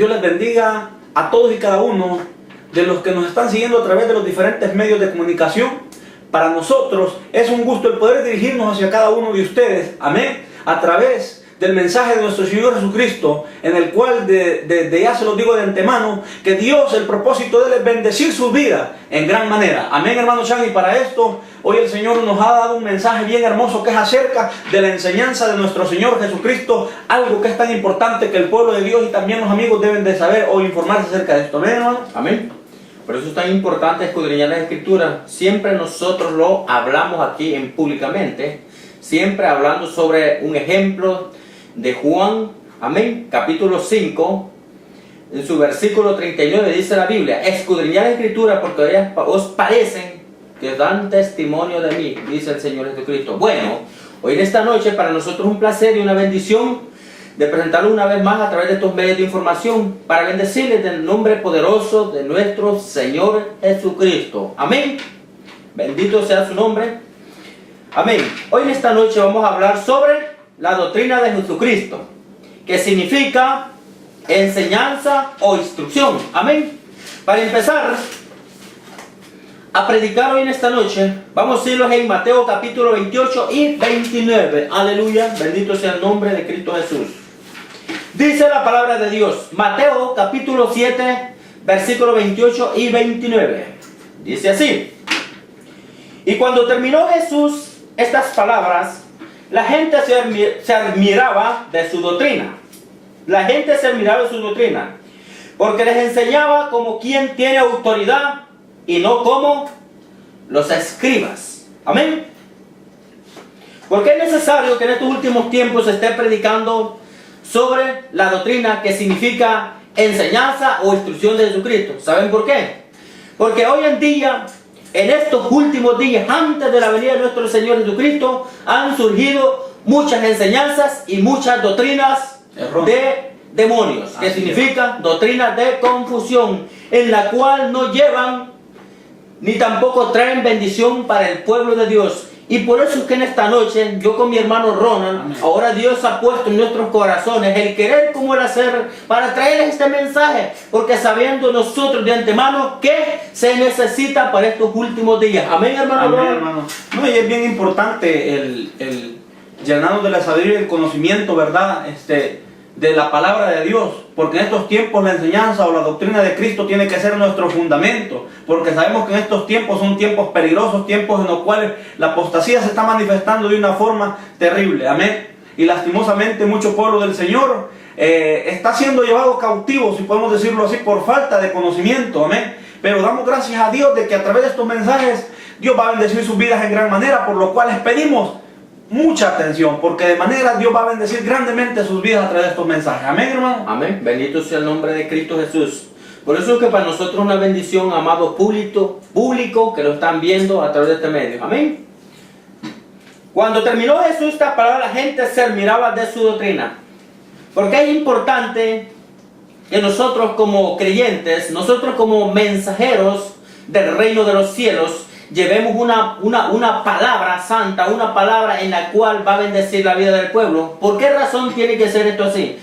Dios les bendiga a todos y cada uno de los que nos están siguiendo a través de los diferentes medios de comunicación. Para nosotros es un gusto el poder dirigirnos hacia cada uno de ustedes, amén, a través del mensaje de nuestro Señor Jesucristo, en el cual de ya se los digo de antemano, que Dios, el propósito de Él es bendecir sus vidas en gran manera. Amén, hermano Chan, y para esto, hoy el Señor nos ha dado un mensaje bien hermoso que es acerca de la enseñanza de nuestro Señor Jesucristo, algo que es tan importante que el pueblo de Dios y también los amigos deben de saber o informarse acerca de esto. Amén, hermano. Amén. Por eso es tan importante escudriñar las Escrituras. Siempre nosotros lo hablamos aquí públicamente, siempre hablando sobre un ejemplo de Juan, amén, capítulo 5, en su versículo 39 dice la Biblia: escudriñad la Escritura porque ellas os parecen que dan testimonio de mí, dice el Señor Jesucristo. Bueno, hoy en esta noche para nosotros es un placer y una bendición de presentarlo una vez más a través de estos medios de información para bendecirles en el nombre poderoso de nuestro Señor Jesucristo. Amén. Bendito sea su nombre. Amén. Hoy en esta noche vamos a hablar sobre la doctrina de Jesucristo, que significa enseñanza o instrucción. Amén. Para empezar a predicar hoy en esta noche, vamos a irnos en Mateo capítulo 28 y 29. Aleluya. Bendito sea el nombre de Cristo Jesús. Dice la palabra de Dios, Mateo capítulo 7, versículo 28 y 29. Dice así: y cuando terminó Jesús estas palabras, la gente se admiraba de su doctrina. La gente se admiraba de su doctrina, porque les enseñaba como quien tiene autoridad y no como los escribas. Amén. Porque es necesario que en estos últimos tiempos se esté predicando sobre la doctrina que significa enseñanza o instrucción de Jesucristo. ¿Saben por qué? Porque hoy en día, en estos últimos días, antes de la venida de nuestro Señor Jesucristo, han surgido muchas enseñanzas y muchas doctrinas de demonios, que significa doctrinas de confusión, en la cual no llevan ni tampoco traen bendición para el pueblo de Dios. Y por eso es que en esta noche, yo con mi hermano Ronald, amén, ahora Dios ha puesto en nuestros corazones el querer como el hacer para traerles este mensaje, porque sabiendo nosotros de antemano que se necesita para estos últimos días. Amén, hermano. Amén, hermano. No, y es bien importante el llenarnos de la sabiduría y el conocimiento, ¿verdad? De la palabra de Dios, porque en estos tiempos la enseñanza o la doctrina de Cristo tiene que ser nuestro fundamento, porque sabemos que en estos tiempos son tiempos peligrosos, tiempos en los cuales la apostasía se está manifestando de una forma terrible, amén, y lastimosamente mucho pueblo del Señor está siendo llevado cautivo, si podemos decirlo así, por falta de conocimiento, amén, pero damos gracias a Dios de que a través de estos mensajes Dios va a bendecir sus vidas en gran manera, por lo cual les pedimos mucha atención, porque de manera Dios va a bendecir grandemente sus vidas a través de estos mensajes. Amén, hermano. Amén. Bendito sea el nombre de Cristo Jesús. Por eso es que para nosotros es una bendición, amado público que lo están viendo a través de este medio. Amén. Cuando terminó Jesús esta palabra, la gente se admiraba de su doctrina. Porque es importante que nosotros como creyentes, nosotros como mensajeros del reino de los cielos, llevemos una palabra santa, una palabra en la cual va a bendecir la vida del pueblo. ¿Por qué razón tiene que ser esto así?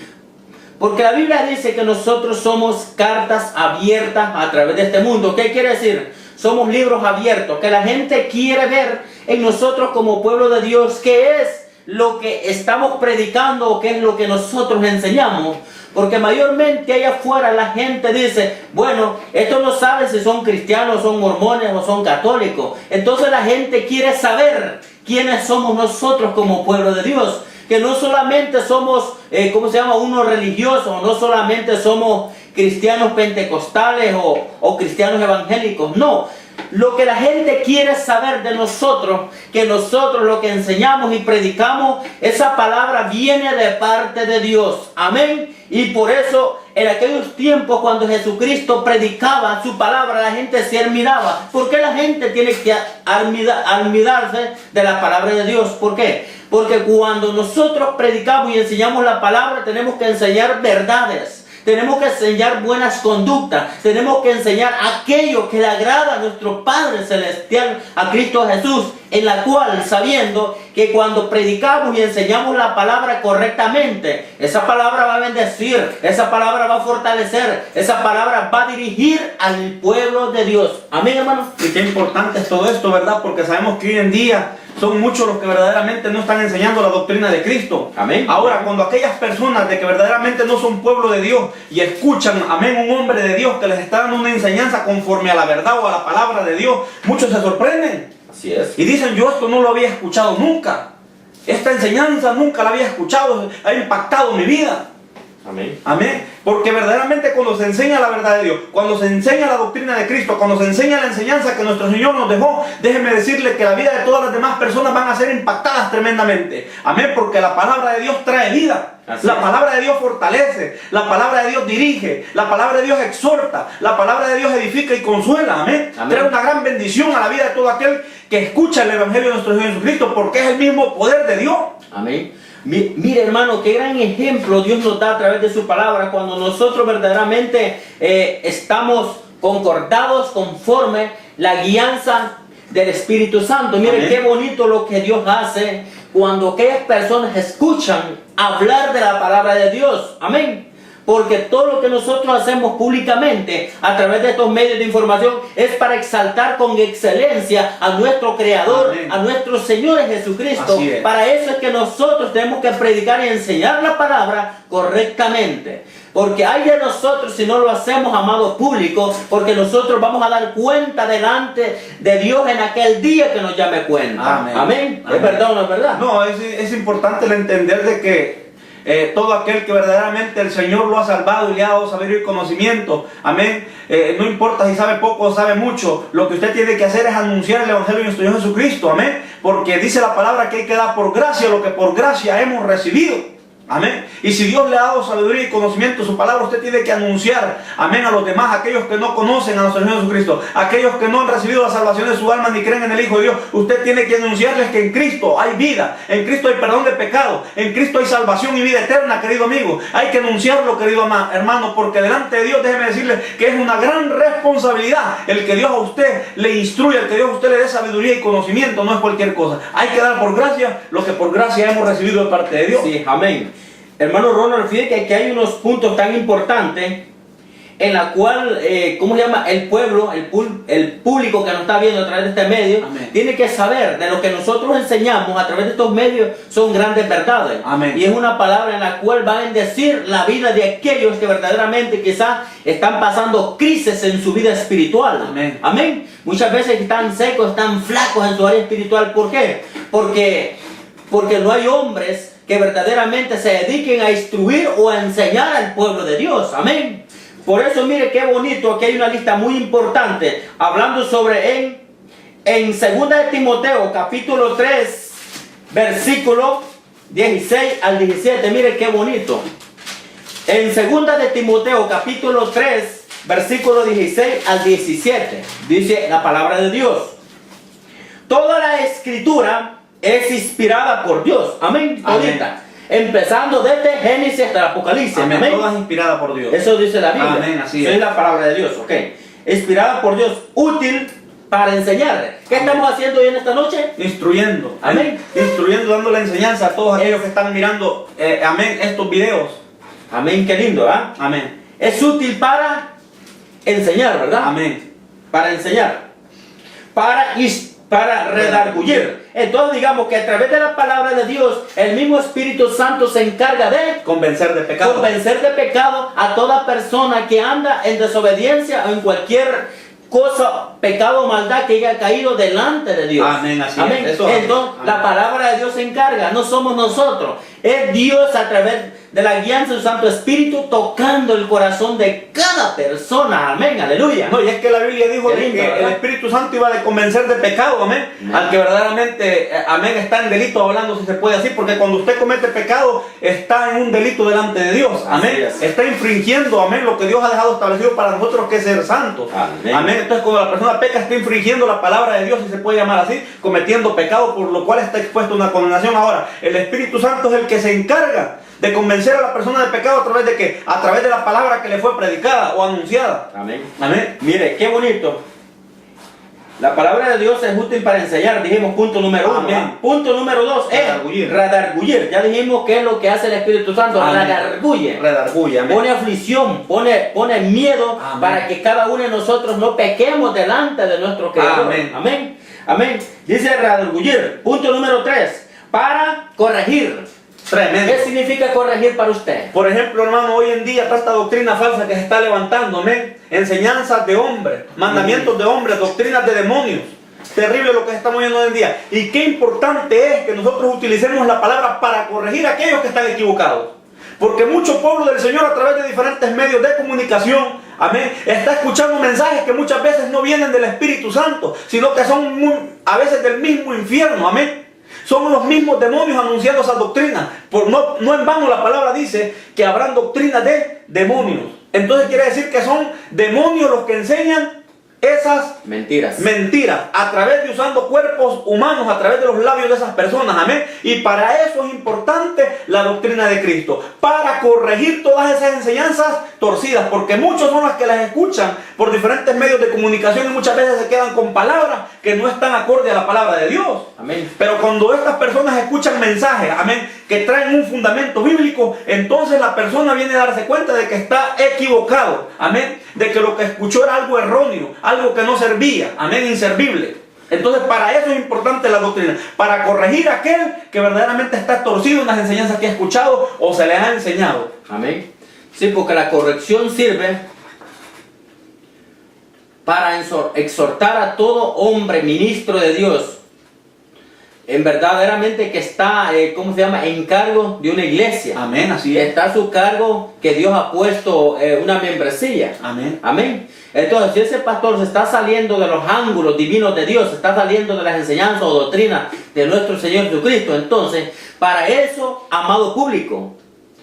Porque la Biblia dice que nosotros somos cartas abiertas a través de este mundo. ¿Qué quiere decir? Somos libros abiertos, que la gente quiere ver en nosotros como pueblo de Dios qué es lo que estamos predicando o qué es lo que nosotros enseñamos. Porque mayormente allá afuera la gente dice, bueno, esto no sabe si son cristianos, son mormones o son católicos. Entonces la gente quiere saber quiénes somos nosotros como pueblo de Dios. Que no solamente somos, unos religiosos, no solamente somos cristianos pentecostales o cristianos evangélicos, no. Lo que la gente quiere saber de nosotros, que nosotros lo que enseñamos y predicamos, esa palabra viene de parte de Dios. Amén. Y por eso en aquellos tiempos cuando Jesucristo predicaba su palabra, la gente se admiraba. ¿Por qué la gente tiene que admirarse de la palabra de Dios? ¿Por qué? Porque cuando nosotros predicamos y enseñamos la palabra, tenemos que enseñar verdades. tenemos que enseñar buenas conductas, tenemos que enseñar aquello que le agrada a nuestro Padre Celestial, a Cristo Jesús, en la cual, sabiendo que cuando predicamos y enseñamos la palabra correctamente, esa palabra va a bendecir, esa palabra va a fortalecer, esa palabra va a dirigir al pueblo de Dios. Amén, hermanos. Y qué importante es todo esto, ¿verdad? Porque sabemos que hoy en día son muchos los que verdaderamente no están enseñando la doctrina de Cristo. Amén. Ahora, cuando aquellas personas de que verdaderamente no son pueblo de Dios y escuchan, amén, un hombre de Dios que les está dando una enseñanza conforme a la verdad o a la palabra de Dios, muchos se sorprenden. Así es. Y dicen, yo esto no lo había escuchado nunca. Esta enseñanza nunca la había escuchado, ha impactado mi vida. Amén. Amén. Porque verdaderamente cuando se enseña la verdad de Dios, cuando se enseña la doctrina de Cristo, cuando se enseña la enseñanza que nuestro Señor nos dejó, déjenme decirle que la vida de todas las demás personas van a ser impactadas tremendamente. Amén. Porque la palabra de Dios trae vida. La palabra de Dios fortalece, la palabra de Dios dirige, la palabra de Dios exhorta, la palabra de Dios edifica y consuela. Amén. Amén. Trae una gran bendición a la vida de todo aquel que escucha el Evangelio de nuestro Señor Jesucristo, porque es el mismo poder de Dios. Amén. Mire, hermano, qué gran ejemplo Dios nos da a través de su palabra cuando nosotros verdaderamente estamos concordados conforme la guianza del Espíritu Santo. Mire, amén, qué bonito lo que Dios hace cuando aquellas personas escuchan hablar de la palabra de Dios. Amén. Porque todo lo que nosotros hacemos públicamente a través de estos medios de información es para exaltar con excelencia a nuestro Creador, amén, a nuestro Señor Jesucristo. Para eso es que nosotros tenemos que predicar y enseñar la palabra correctamente. Porque hay de nosotros si no lo hacemos, amado público, porque nosotros vamos a dar cuenta delante de Dios en aquel día que nos llame cuenta. amén, Amén. amén. ¿Es verdad o no es verdad? No, es importante el entender de que todo aquel que verdaderamente el Señor lo ha salvado y le ha dado sabiduría y conocimiento, amén, no importa si sabe poco o sabe mucho, lo que usted tiene que hacer es anunciar el Evangelio de nuestro Señor Jesucristo, amén, porque dice la palabra que hay que dar por gracia lo que por gracia hemos recibido. Amén. Y si Dios le ha dado sabiduría y conocimiento, su palabra, usted tiene que anunciar, amén, a los demás, aquellos que no conocen a nuestro Señor Jesucristo, aquellos que no han recibido la salvación de su alma ni creen en el Hijo de Dios. Usted tiene que anunciarles que en Cristo hay vida, en Cristo hay perdón de pecado, en Cristo hay salvación y vida eterna, querido amigo. Hay que anunciarlo, querido hermano, porque delante de Dios, déjeme decirle que es una gran responsabilidad el que Dios a usted le instruya, el que Dios a usted le dé sabiduría y conocimiento, no es cualquier cosa. Hay que dar por gracia lo que por gracia hemos recibido de parte de Dios. Sí, amén. Hermano Ronald, fíjate que hay unos puntos tan importantes en la cual, ¿cómo se llama? El pueblo, el público que nos está viendo a través de este medio, amén, tiene que saber de lo que nosotros enseñamos a través de estos medios son grandes verdades. Amén. Y es una palabra en la cual va a bendecir la vida de aquellos que verdaderamente quizás están pasando crisis en su vida espiritual. Amén. Amén. Muchas veces están secos, están flacos en su área espiritual. ¿Por qué? Porque no hay hombres que verdaderamente se dediquen a instruir o a enseñar al pueblo de Dios. Amén. Por eso mire qué bonito, aquí hay una lista muy importante, hablando sobre en 2 de Timoteo, capítulo 3, versículo 16 al 17, mire qué bonito. En 2 de Timoteo, capítulo 3, versículo 16 al 17, dice la palabra de Dios: toda la escritura es inspirada por Dios. Amén. Ahorita, empezando desde Génesis hasta el Apocalipsis. Amén. Amén. Toda es inspirada por Dios. Eso dice la Biblia. Amén, así es. es. La palabra de Dios, ok. Inspirada por Dios, útil para enseñar. ¿Qué estamos haciendo hoy en esta noche? Instruyendo. Amén. Instruyendo, dando la enseñanza a todos aquellos que están mirando, amén, estos videos. Amén, qué lindo, ¿verdad? Amén. Es útil para enseñar, ¿verdad? Amén. Para enseñar. Para redarguir. Entonces digamos que a través de la palabra de Dios, el mismo Espíritu Santo se encarga de convencer de pecado. Convencer de pecado a toda persona que anda en desobediencia o en cualquier cosa, pecado o maldad que haya caído delante de Dios. Amén, así amén. es. Eso, entonces amén. La palabra de Dios se encarga, no somos nosotros. Es Dios a través de la guianza de su Santo Espíritu tocando el corazón de cada persona. Amén, aleluya. No, y es que la Biblia dijo Qué lindo, que ¿verdad? el Espíritu Santo iba a convencer de pecado, amén. Amén. Al que verdaderamente, amén, está en delito, hablando si se puede así, porque cuando usted comete pecado, está en un delito delante de Dios, amén. Está infringiendo, amén, lo que Dios ha dejado establecido para nosotros, que es ser santos. Amén. Amén. Entonces, cuando la persona peca, está infringiendo la palabra de Dios, si se puede llamar así, cometiendo pecado, por lo cual está expuesto a una condenación. Ahora, el Espíritu Santo es el que se encarga de convencer a la persona de pecado a través de qué? A través de la palabra que le fue predicada o anunciada. Amén. Amén. Mire, qué bonito. La palabra de Dios es útil para enseñar, dijimos punto número 1. Amén. Punto número 2 es redarguir. Ya dijimos qué es lo que hace el Espíritu Santo. Amén. Redarguye. Redarguye, amén. Pone aflicción, pone miedo. Amén. Para que cada uno de nosotros no pequemos delante de nuestro Creador. Amén. Amén. Amén. Dice redarguir. Punto número 3. Para corregir. Tremendo. ¿Qué significa corregir para usted? Por ejemplo, hermano, hoy en día tanta doctrina falsa que se está levantando, amén. Enseñanzas de hombres, mandamientos de hombres, doctrinas de demonios. Terrible lo que estamos viendo hoy en día. Y qué importante es que nosotros utilicemos la palabra para corregir a aquellos que están equivocados. Porque mucho pueblo del Señor a través de diferentes medios de comunicación, amén, está escuchando mensajes que muchas veces no vienen del Espíritu Santo, sino que son a veces del mismo infierno, amén. Son los mismos demonios anunciando esas doctrinas. No en vano la palabra dice que habrán doctrinas de demonios. Entonces quiere decir que son demonios los que enseñan esas mentiras a través de usando cuerpos humanos, a través de los labios de esas personas, amén. Y para eso es importante la doctrina de Cristo, para corregir todas esas enseñanzas torcidas, porque muchos son las que las escuchan por diferentes medios de comunicación y muchas veces se quedan con palabras que no están acorde a la palabra de Dios. Amén. Pero cuando estas personas escuchan mensajes, amén, que traen un fundamento bíblico, entonces la persona viene a darse cuenta de que está equivocado, amén, de que lo que escuchó era algo erróneo, algo que no servía, amén, inservible. Entonces para eso es importante la doctrina, para corregir a aquel que verdaderamente está torcido en las enseñanzas que ha escuchado o se le ha enseñado. Amén. Sí, porque la corrección sirve para exhortar a todo hombre, ministro de Dios, en verdaderamente que está, en cargo de una iglesia. Amén, así es. Está a su cargo que Dios ha puesto una membresía. Amén. Amén. Entonces, si ese pastor se está saliendo de los ángulos divinos de Dios, se está saliendo de las enseñanzas o doctrinas de nuestro Señor Jesucristo, entonces, para eso, amado público,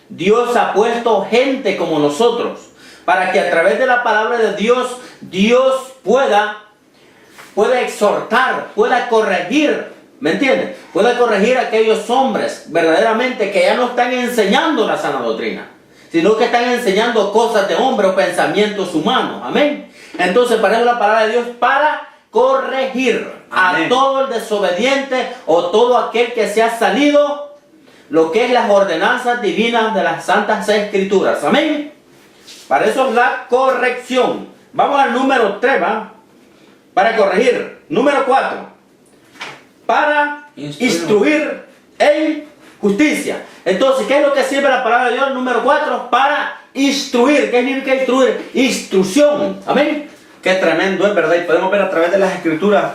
Dios ha puesto gente como nosotros, para que a través de la palabra de Dios, Dios pueda exhortar, pueda corregir. ¿Me entiendes? Puede corregir a aquellos hombres verdaderamente que ya no están enseñando la sana doctrina, sino que están enseñando cosas de hombre o pensamientos humanos. Amén. Entonces, para eso la palabra de Dios, para corregir Amén. A todo el desobediente o todo aquel que se ha salido lo que es las ordenanzas divinas de las Santas Escrituras. Amén. Para eso es la corrección. Vamos al número 3, ¿va? Para corregir. Número 4. Para instruir en justicia. Entonces, ¿qué es lo que sirve la palabra de Dios? Número 4, para instruir. ¿Qué significa instruir? Instrucción. Amén. Qué tremendo es, ¿verdad? Y podemos ver a través de las Escrituras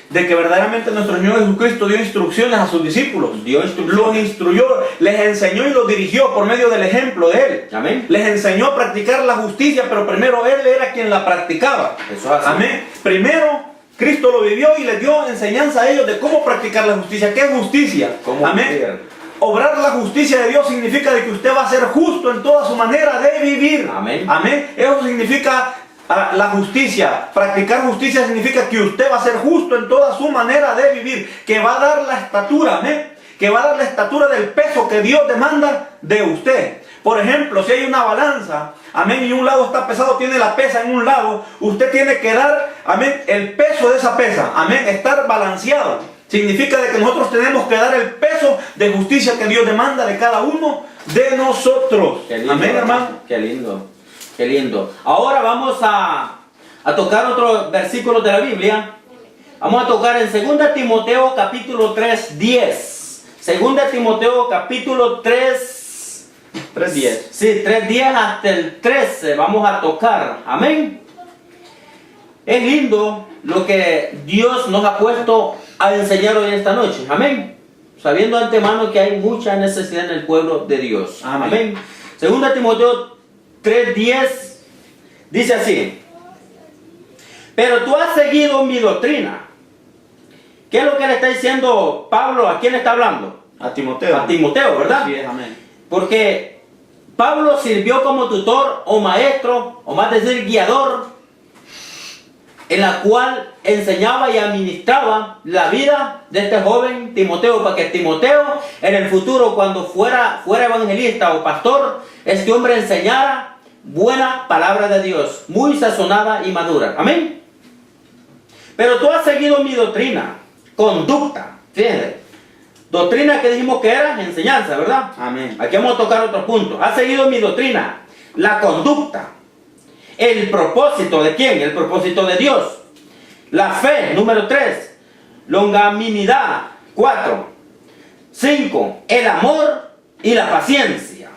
de que verdaderamente nuestro Señor Jesucristo dio instrucciones a sus discípulos. Los instruyó, les enseñó y los dirigió por medio del ejemplo de Él. Amén. Les enseñó a practicar la justicia, pero primero Él era quien la practicaba. Eso es así. Amén. Primero Cristo lo vivió y les dio enseñanza a ellos de cómo practicar la justicia. ¿Qué es justicia? Amén. Obrar la justicia de Dios significa de que usted va a ser justo en toda su manera de vivir. Amén. Amén. Eso significa la justicia. Practicar justicia significa que usted va a ser justo en toda su manera de vivir. Que va a dar la estatura, amén, que va a dar la estatura del peso que Dios demanda de usted. Por ejemplo, si hay una balanza, amén, y un lado está pesado, tiene la pesa en un lado, usted tiene que dar, amén, el peso de esa pesa, amén, estar balanceado. Significa de que nosotros tenemos que dar el peso de justicia que Dios demanda de cada uno de nosotros. Qué lindo, amén, hermano. Qué lindo, qué lindo. Ahora vamos a tocar otro versículo de la Biblia. Vamos a tocar en 2 Timoteo capítulo 3, 10. 2 Timoteo capítulo 3, 3:10. Sí, 3:10 hasta el 13 vamos a tocar. Amén. Es lindo lo que Dios nos ha puesto a enseñar hoy esta noche. Amén. Sabiendo de antemano que hay mucha necesidad en el pueblo de Dios. Amén. 2 Timoteo 3:10 dice así: pero tú has seguido mi doctrina. ¿Qué es lo que le está diciendo Pablo? ¿A quién le está hablando? A Timoteo. A Timoteo, ¿verdad? Así es, amén. Porque Pablo sirvió como tutor o maestro, o más decir guiador, en la cual enseñaba y administraba la vida de este joven Timoteo, para que Timoteo en el futuro, cuando fuera evangelista o pastor, este hombre enseñara buena palabra de Dios, muy sazonada y madura. Amén. Pero tú has seguido mi doctrina, conducta. Fíjense, doctrina que dijimos que era enseñanza, ¿verdad? Amén. Aquí vamos a tocar otro punto. Has seguido mi doctrina, la conducta, el propósito de quién, el propósito de Dios, la fe, número 3, longanimidad, 4, 5, el amor y la paciencia.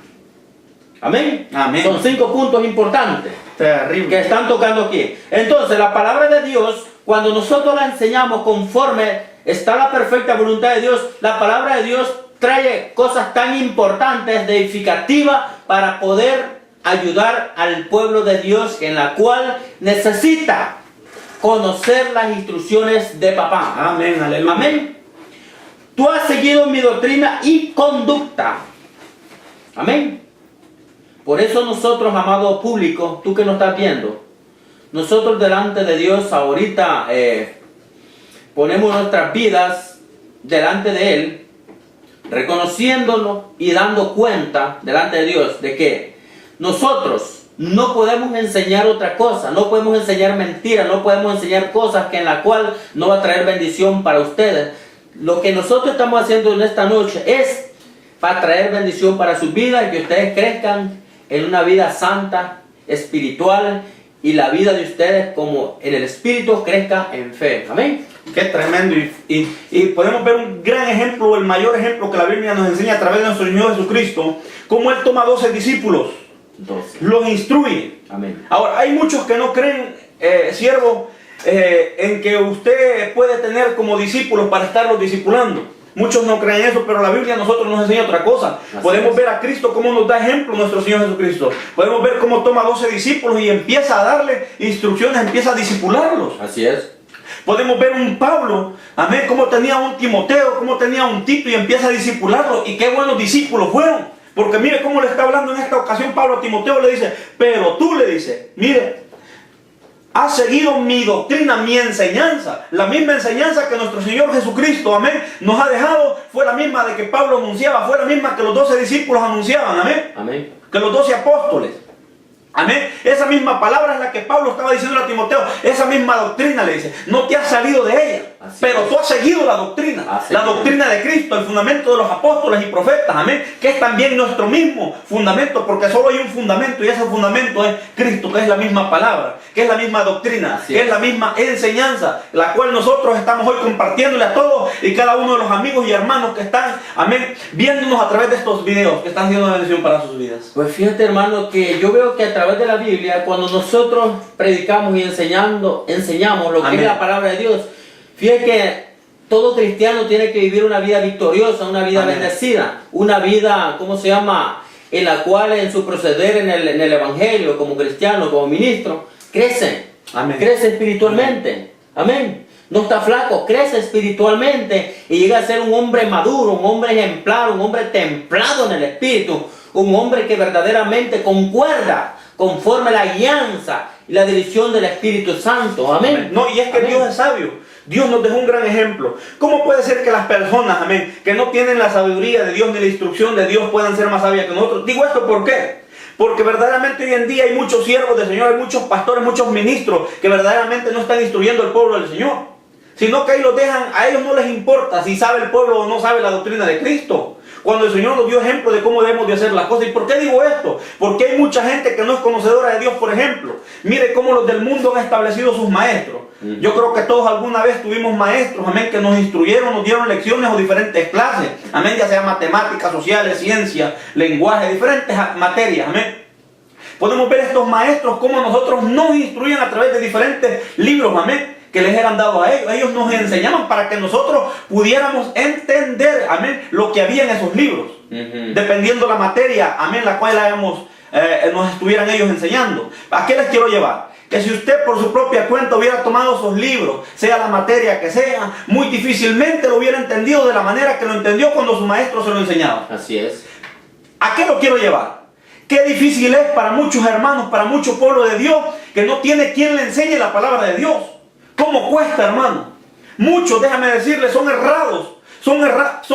Amén. Amén. Son 5 puntos importantes Terrible. que están tocando aquí. Entonces, la palabra de Dios, cuando nosotros la enseñamos conforme está la perfecta voluntad de Dios, la palabra de Dios trae cosas tan importantes, edificativas, para poder ayudar al pueblo de Dios, en la cual necesita conocer las instrucciones de papá. Amén, aleluya. Amén. Tú has seguido mi doctrina y conducta. Amén. Por eso nosotros, amado público, tú que nos estás viendo, nosotros delante de Dios ahorita ponemos nuestras vidas delante de Él, reconociéndolo y dando cuenta delante de Dios de que nosotros no podemos enseñar otra cosa, no podemos enseñar mentiras, no podemos enseñar cosas que en la cual no va a traer bendición para ustedes. Lo que nosotros estamos haciendo en esta noche es para traer bendición para sus vidas y que ustedes crezcan en una vida santa, espiritual, y la vida de ustedes como en el espíritu crezca en fe. Amén. Qué tremendo. Y podemos ver un gran ejemplo, el mayor ejemplo que la Biblia nos enseña a través de nuestro Señor Jesucristo, cómo Él toma 12 discípulos, 12. los instruye. Amén. Ahora, hay muchos que no creen, siervo, en que usted puede tener como discípulos para estarlos discipulando. Muchos no creen eso, pero la Biblia a nosotros nos enseña otra cosa. Podemos ver a Cristo cómo nos da ejemplo nuestro Señor Jesucristo. Podemos ver cómo toma 12 discípulos y empieza a darle instrucciones, empieza a discipularlos. Así es. Podemos ver un Pablo, amén, cómo tenía un Timoteo, cómo tenía un Tito y empieza a discipularlo. Y qué buenos discípulos fueron. Porque mire cómo le está hablando en esta ocasión Pablo a Timoteo, le dice, pero tú, le dice, mire, has seguido mi doctrina, mi enseñanza. La misma enseñanza que nuestro Señor Jesucristo, amén, nos ha dejado, fue la misma de que Pablo anunciaba, fue la misma que los 12 discípulos anunciaban, amén. Amén. Que los 12 apóstoles. Amén. Esa misma palabra es la que Pablo estaba diciendo a Timoteo. Esa misma doctrina le dice. No te has salido de ella. Así pero es. Tú has seguido la doctrina. Así la es. doctrina de Cristo. El fundamento de los apóstoles y profetas. Amén. Que es también nuestro mismo fundamento. Porque solo hay un fundamento. Y ese fundamento es Cristo. Que es la misma palabra. Que es la misma doctrina. Así que es. es la misma enseñanza. La cual nosotros estamos hoy compartiéndole a todos. Y cada uno de los amigos y hermanos que están. Amén. Viéndonos a través de estos videos. Que están siendo una bendición para sus vidas. Pues fíjate, hermano, que yo veo que a través de la Biblia, cuando nosotros predicamos y enseñamos lo que Amén. es la palabra de Dios, fíjate que todo cristiano tiene que vivir una vida victoriosa, una vida Amén. bendecida, una vida, ¿cómo se llama?, en la cual en su proceder en el evangelio, como cristiano, como ministro, crece, Amén. crece espiritualmente. Amén. No está flaco, crece espiritualmente y llega a ser un hombre maduro, un hombre ejemplar, un hombre templado en el espíritu, un hombre que verdaderamente concuerda conforme la guianza y la dirección del Espíritu Santo. Amén. No, y es que Amén. Dios es sabio. Dios nos dejó un gran ejemplo. ¿Cómo puede ser que las personas, amén, que no tienen la sabiduría de Dios ni la instrucción de Dios puedan ser más sabias que nosotros? Digo esto, ¿por qué? Porque verdaderamente hoy en día hay muchos siervos del Señor, hay muchos pastores, muchos ministros que verdaderamente no están instruyendo al pueblo del Señor. Sino que ahí los dejan, a ellos no les importa si sabe el pueblo o no sabe la doctrina de Cristo. Cuando el Señor nos dio ejemplo de cómo debemos de hacer las cosas. ¿Y por qué digo esto? Porque hay mucha gente que no es conocedora de Dios, por ejemplo. Mire cómo los del mundo han establecido sus maestros. Yo creo que todos alguna vez tuvimos maestros, amén, que nos instruyeron, nos dieron lecciones o diferentes clases. Amén, ya sea matemáticas, sociales, ciencia, lenguaje, diferentes materias, amén. Podemos ver estos maestros cómo nosotros nos instruyen a través de diferentes libros, amén, que les eran dados a ellos. Ellos nos enseñaban para que nosotros pudiéramos entender, amén, lo que había en esos libros. Dependiendo la materia, amén, la cual nos estuvieran ellos enseñando. ¿A qué les quiero llevar? Que si usted por su propia cuenta hubiera tomado esos libros, sea la materia que sea, muy difícilmente lo hubiera entendido de la manera que lo entendió cuando su maestro se lo enseñaba. Así es. ¿A qué lo quiero llevar? Qué difícil es para muchos hermanos, para mucho pueblo de Dios, que no tiene quien le enseñe la palabra de Dios. ¿Cómo cuesta, hermano? Muchos, déjame decirles, son errados. Son llevados,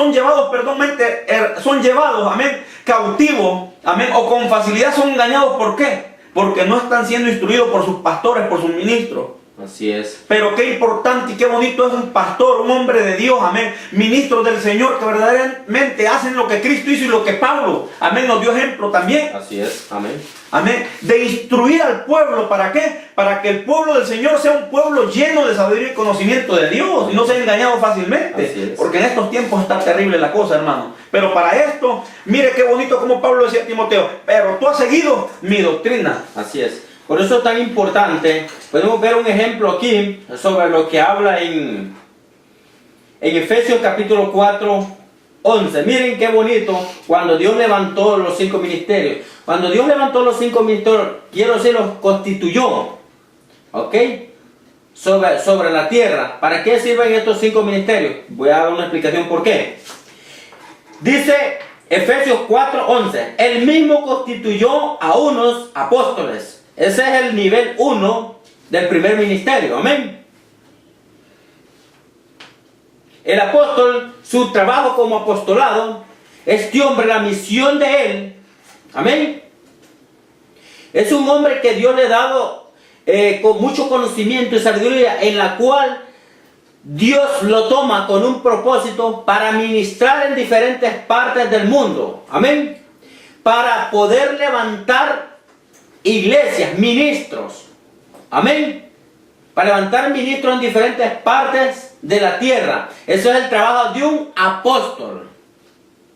son llevados, amén, cautivos, amén, o con facilidad son engañados. ¿Por qué? Porque no están siendo instruidos por sus pastores, por sus ministros. Así es. Pero qué importante y qué bonito es un pastor, un hombre de Dios, amén, ministros del Señor, que verdaderamente hacen lo que Cristo hizo y lo que Pablo, amén, nos dio ejemplo también. Así es, amén. Amén, de instruir al pueblo. ¿Para qué? Para que el pueblo del Señor sea un pueblo lleno de sabiduría y conocimiento de Dios y no sea engañado fácilmente. Porque en estos tiempos está terrible la cosa, hermano. Pero para esto, mire qué bonito como Pablo decía a Timoteo: pero tú has seguido mi doctrina. Así es. Por eso es tan importante. Podemos ver un ejemplo aquí sobre lo que habla en Efesios capítulo 4, 11. Miren qué bonito cuando Dios levantó los 5 ministerios. Cuando Dios levantó los 5 ministerios, quiero decir, los constituyó, ¿ok? Sobre la tierra. ¿Para qué sirven estos 5 ministerios? Voy a dar una explicación por qué. Dice Efesios 4, 11. Él mismo constituyó a unos apóstoles. Ese es el nivel 1 del primer ministerio. Amén. El apóstol, su trabajo como apostolado, este hombre, la misión de él, amén, es un hombre que Dios le ha dado con mucho conocimiento y sabiduría, en la cual Dios lo toma con un propósito para ministrar en diferentes partes del mundo. Amén. Para poder levantar iglesias, ministros. Amén. Para levantar ministros en diferentes partes de la tierra. Eso es el trabajo de un apóstol.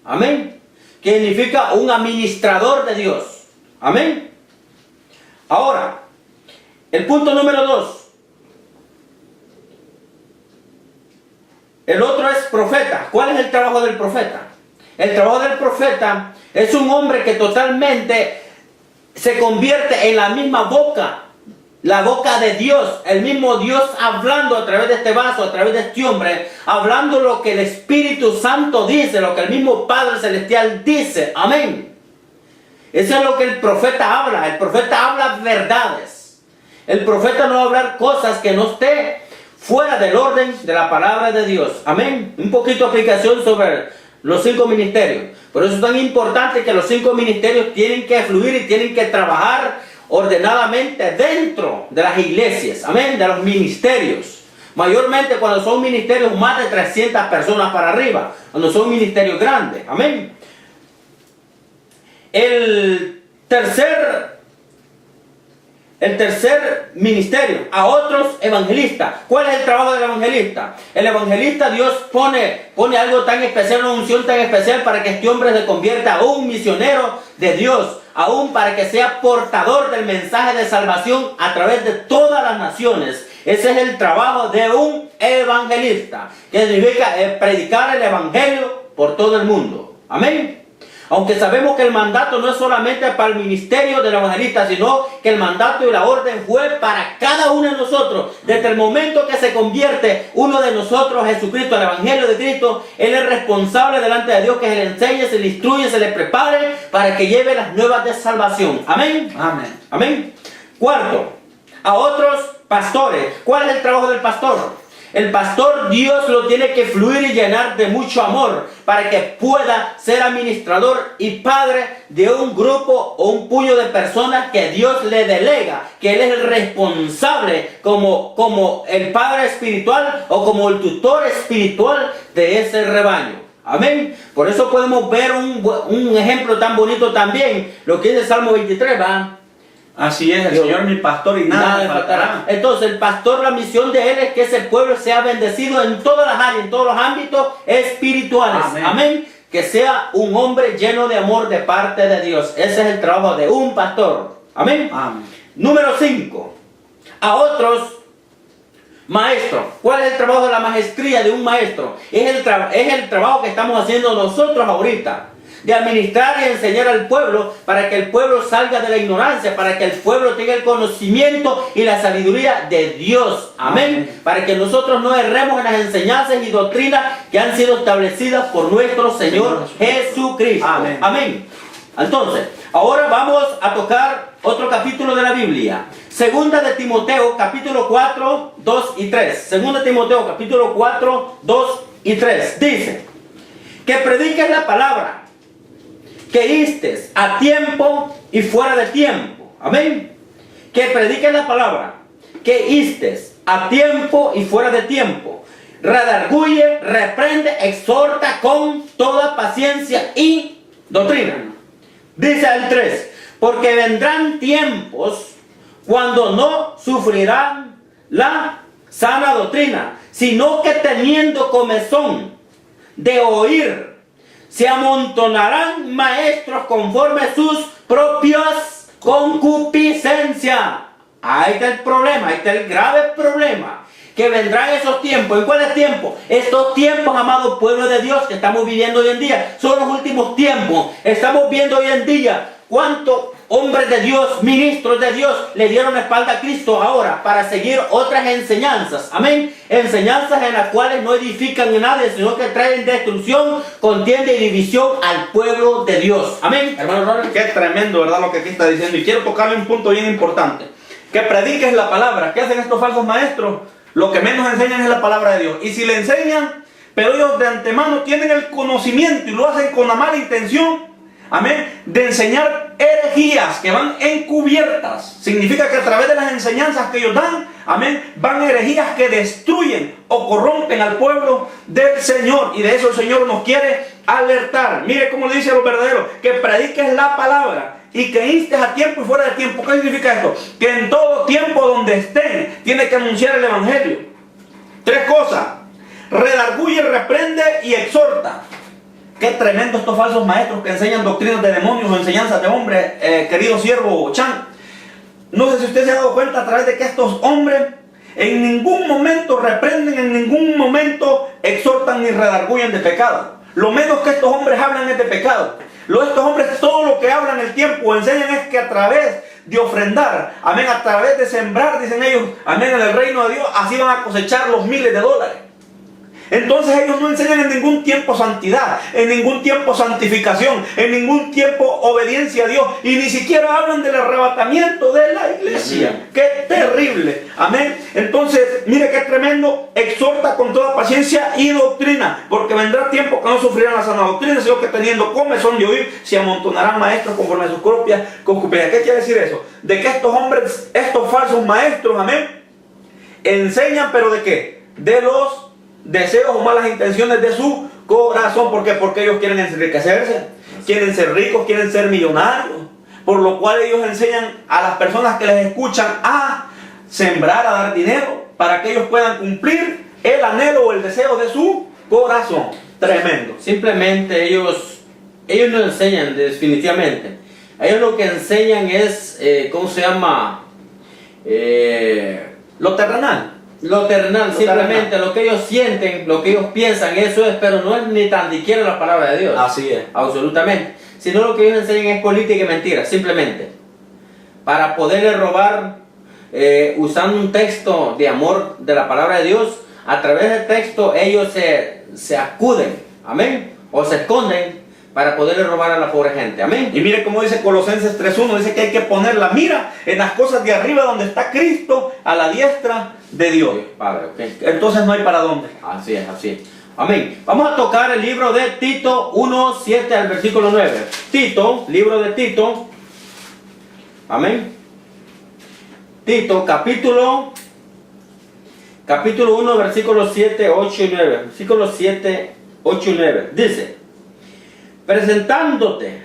Amén. Que significa un administrador de Dios. Amén. Ahora, el punto número 2. El otro es profeta. ¿Cuál es el trabajo del profeta? El trabajo del profeta es un hombre que totalmente se convierte en la misma boca, la boca de Dios, el mismo Dios hablando a través de este vaso, a través de este hombre, hablando lo que el Espíritu Santo dice, lo que el mismo Padre Celestial dice. Amén. Eso es lo que el profeta habla. El profeta habla verdades. El profeta no va a hablar cosas que no esté fuera del orden de la palabra de Dios. Amén. Un poquito de aplicación sobre los 5 ministerios. Por eso es tan importante que los 5 ministerios tienen que fluir y tienen que trabajar ordenadamente dentro de las iglesias. Amén. De los ministerios. Mayormente cuando son ministerios más de 300 personas para arriba. Cuando son ministerios grandes. Amén. El tercer ministerio, a otros evangelistas. ¿Cuál es el trabajo del evangelista? El evangelista, Dios pone algo tan especial, una unción tan especial para que este hombre se convierta a un misionero de Dios, aún para que sea portador del mensaje de salvación a través de todas las naciones. Ese es el trabajo de un evangelista, que significa predicar el evangelio por todo el mundo. Amén. Aunque sabemos que el mandato no es solamente para el ministerio del evangelista, sino que el mandato y la orden fue para cada uno de nosotros. Desde el momento que se convierte uno de nosotros a Jesucristo, al evangelio de Cristo, Él es responsable delante de Dios que se le enseñe, se le instruye, se le prepare para que lleve las nuevas de salvación. Amén. Amén. Amén. Cuarto, a otros pastores. ¿Cuál es el trabajo del pastor? El pastor, Dios lo tiene que fluir y llenar de mucho amor para que pueda ser administrador y padre de un grupo o un puño de personas que Dios le delega, que Él es el responsable como el padre espiritual o como el tutor espiritual de ese rebaño. Amén. Por eso podemos ver un ejemplo tan bonito también, lo que dice el Salmo 23, ¿va? Así es, el Señor es mi pastor y nada le faltará. Entonces el pastor, la misión de él es que ese pueblo sea bendecido en todas las áreas, en todos los ámbitos espirituales. Amén. Amén. Que sea un hombre lleno de amor de parte de Dios. Ese es el trabajo de un pastor. Amén. Amén. Número 5. A otros maestros. ¿Cuál es el trabajo de la maestría de un maestro? Es el trabajo que estamos haciendo nosotros ahorita. De administrar y enseñar al pueblo para que el pueblo salga de la ignorancia, para que el pueblo tenga el conocimiento y la sabiduría de Dios. Amén. Amén. Para que nosotros no erremos en las enseñanzas y doctrinas que han sido establecidas por nuestro Señor Jesucristo. Amén. Amén. Entonces, ahora vamos a tocar otro capítulo de la Biblia. Segunda de Timoteo, capítulo 4, 2 y 3. Segunda de Timoteo, capítulo 4, 2 y 3. Dice, que prediques la palabra, que instes a tiempo y fuera de tiempo. Amén. Que prediques la palabra, que instes a tiempo y fuera de tiempo. Redarguye, reprende, exhorta con toda paciencia y doctrina. Dice el 3, porque vendrán tiempos cuando no sufrirán la sana doctrina, sino que teniendo comezón de oír, se amontonarán maestros conforme a sus propias concupiscencias. Ahí está el problema, ahí está el grave problema. Que vendrán esos tiempos. ¿En cuáles tiempos? Estos tiempos, amado pueblo de Dios, que estamos viviendo hoy en día, son los últimos tiempos. Estamos viendo hoy en día cuántos hombres de Dios, ministros de Dios, le dieron la espalda a Cristo ahora para seguir otras enseñanzas. Amén. Enseñanzas en las cuales no edifican en nadie, sino que traen destrucción, contienda y división al pueblo de Dios. Amén. Hermano Ronald, qué tremendo, ¿verdad? Lo que aquí está diciendo. Y quiero tocarle un punto bien importante. Que prediques la palabra. ¿Qué hacen estos falsos maestros? Lo que menos enseñan es la palabra de Dios. Y si le enseñan, pero ellos de antemano tienen el conocimiento y lo hacen con la mala intención, amén, de enseñar herejías que van encubiertas. Significa que a través de las enseñanzas que ellos dan, amén, van herejías que destruyen o corrompen al pueblo del Señor. Y de eso el Señor nos quiere alertar. Mire cómo le dice a los verdaderos, que prediques la palabra y que instes a tiempo y fuera de tiempo. ¿Qué significa esto? Que en todo tiempo donde estén, tiene que anunciar el evangelio. Tres cosas: redarguye, reprende y exhorta. Qué tremendo estos falsos maestros que enseñan doctrinas de demonios o enseñanzas de hombres, querido siervo Chan. No sé si usted se ha dado cuenta a través de que estos hombres en ningún momento reprenden, en ningún momento exhortan ni redarguyen de pecado. Lo menos que estos hombres hablan es de pecado. Estos hombres todo lo que hablan el tiempo enseñan es que a través de ofrendar, amén, a través de sembrar, dicen ellos, amén, en el reino de Dios, así van a cosechar los miles de dólares. Entonces ellos no enseñan en ningún tiempo santidad, en ningún tiempo santificación, en ningún tiempo obediencia a Dios, y ni siquiera hablan del arrebatamiento de la iglesia. ¡Qué terrible! Amén. Entonces, mire qué tremendo: exhorta con toda paciencia y doctrina, porque vendrá tiempo que no sufrirán la sana doctrina, sino que teniendo comezón de oír, se amontonarán maestros conforme a sus propias concupiscencias. ¿Qué quiere decir eso? De que estos hombres, estos falsos maestros, amén, enseñan, pero ¿de qué? De los deseos o malas intenciones de su corazón. ¿Por qué? Porque ellos quieren enriquecerse, quieren ser ricos, quieren ser millonarios, por lo cual ellos enseñan a las personas que les escuchan a sembrar, a dar dinero, para que ellos puedan cumplir el anhelo o el deseo de su corazón. Tremendo. Simplemente ellos no enseñan definitivamente. Ellos lo que enseñan es, ¿cómo se llama? Lo terrenal. Lo terrenal, simplemente terrenal. Lo que ellos sienten, lo que ellos piensan, eso es, pero no es ni tan siquiera la palabra de Dios. Así es. Absolutamente. Sino lo que ellos enseñan es política y mentira, simplemente. Para poderle robar, usando un texto de amor de la palabra de Dios, a través del texto ellos se acuden, amén, o se esconden para poderle robar a la pobre gente, amén. Y mire cómo dice Colosenses 3:1, dice que hay que poner la mira en las cosas de arriba donde está Cristo a la diestra de Dios. Padre, okay. Entonces no hay para dónde. Así es, así es. Amén. Vamos a tocar el libro de Tito 1:7 al versículo 9. Tito, libro de Tito. Amén. Tito, capítulo 1, versículos 7, 8 y 9. Versículos 7, 8 y 9. Dice: presentándote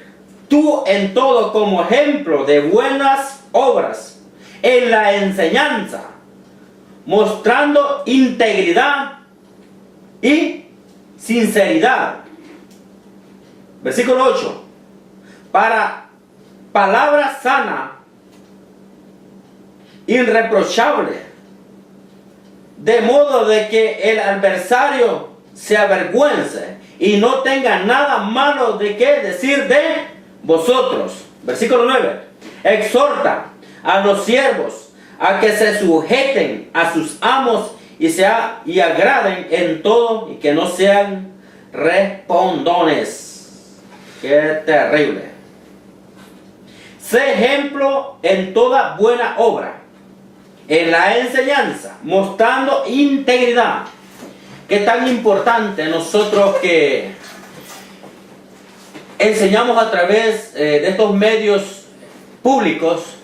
tú en todo como ejemplo de buenas obras en la enseñanza, mostrando integridad y sinceridad. Versículo 8. Para palabra sana, irreprochable, de modo de que el adversario se avergüence y no tenga nada malo de qué decir de vosotros. Versículo 9. Exhorta a los siervos a que se sujeten a sus amos y agraden en todo, y que no sean respondones. Qué terrible. Sé ejemplo en toda buena obra en la enseñanza, mostrando integridad. Qué tan importante nosotros que enseñamos a través de estos medios públicos,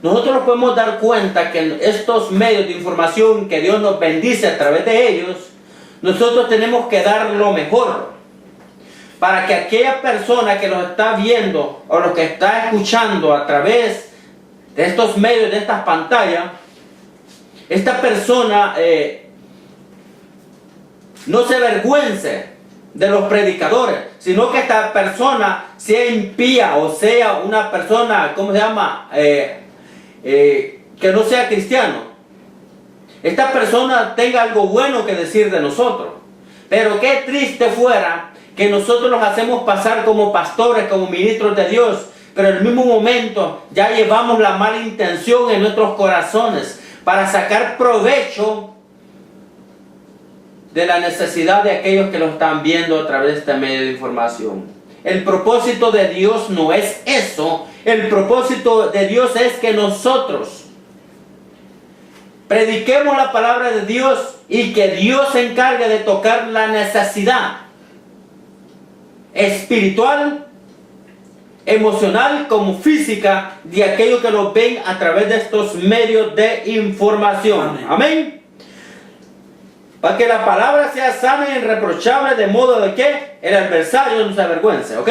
nosotros nos podemos dar cuenta que en estos medios de información que Dios nos bendice a través de ellos, nosotros tenemos que dar lo mejor para que aquella persona que nos está viendo o lo que está escuchando a través de estos medios, de estas pantallas, esta persona no se avergüence de los predicadores, sino que esta persona sea impía o sea una persona, ¿cómo se llama? Que no sea cristiano. Esta persona tenga algo bueno que decir de nosotros. Pero qué triste fuera que nosotros nos hacemos pasar como pastores, como ministros de Dios, pero en el mismo momento ya llevamos la mala intención en nuestros corazones para sacar provecho de la necesidad de aquellos que lo están viendo a través de este medio de información. El propósito de Dios no es eso. El propósito de Dios es que nosotros prediquemos la palabra de Dios y que Dios se encargue de tocar la necesidad espiritual, emocional como física de aquellos que lo ven a través de estos medios de información. Amén. Para que la palabra sea sana e irreprochable, de modo de que el adversario no se avergüence. ¿Ok?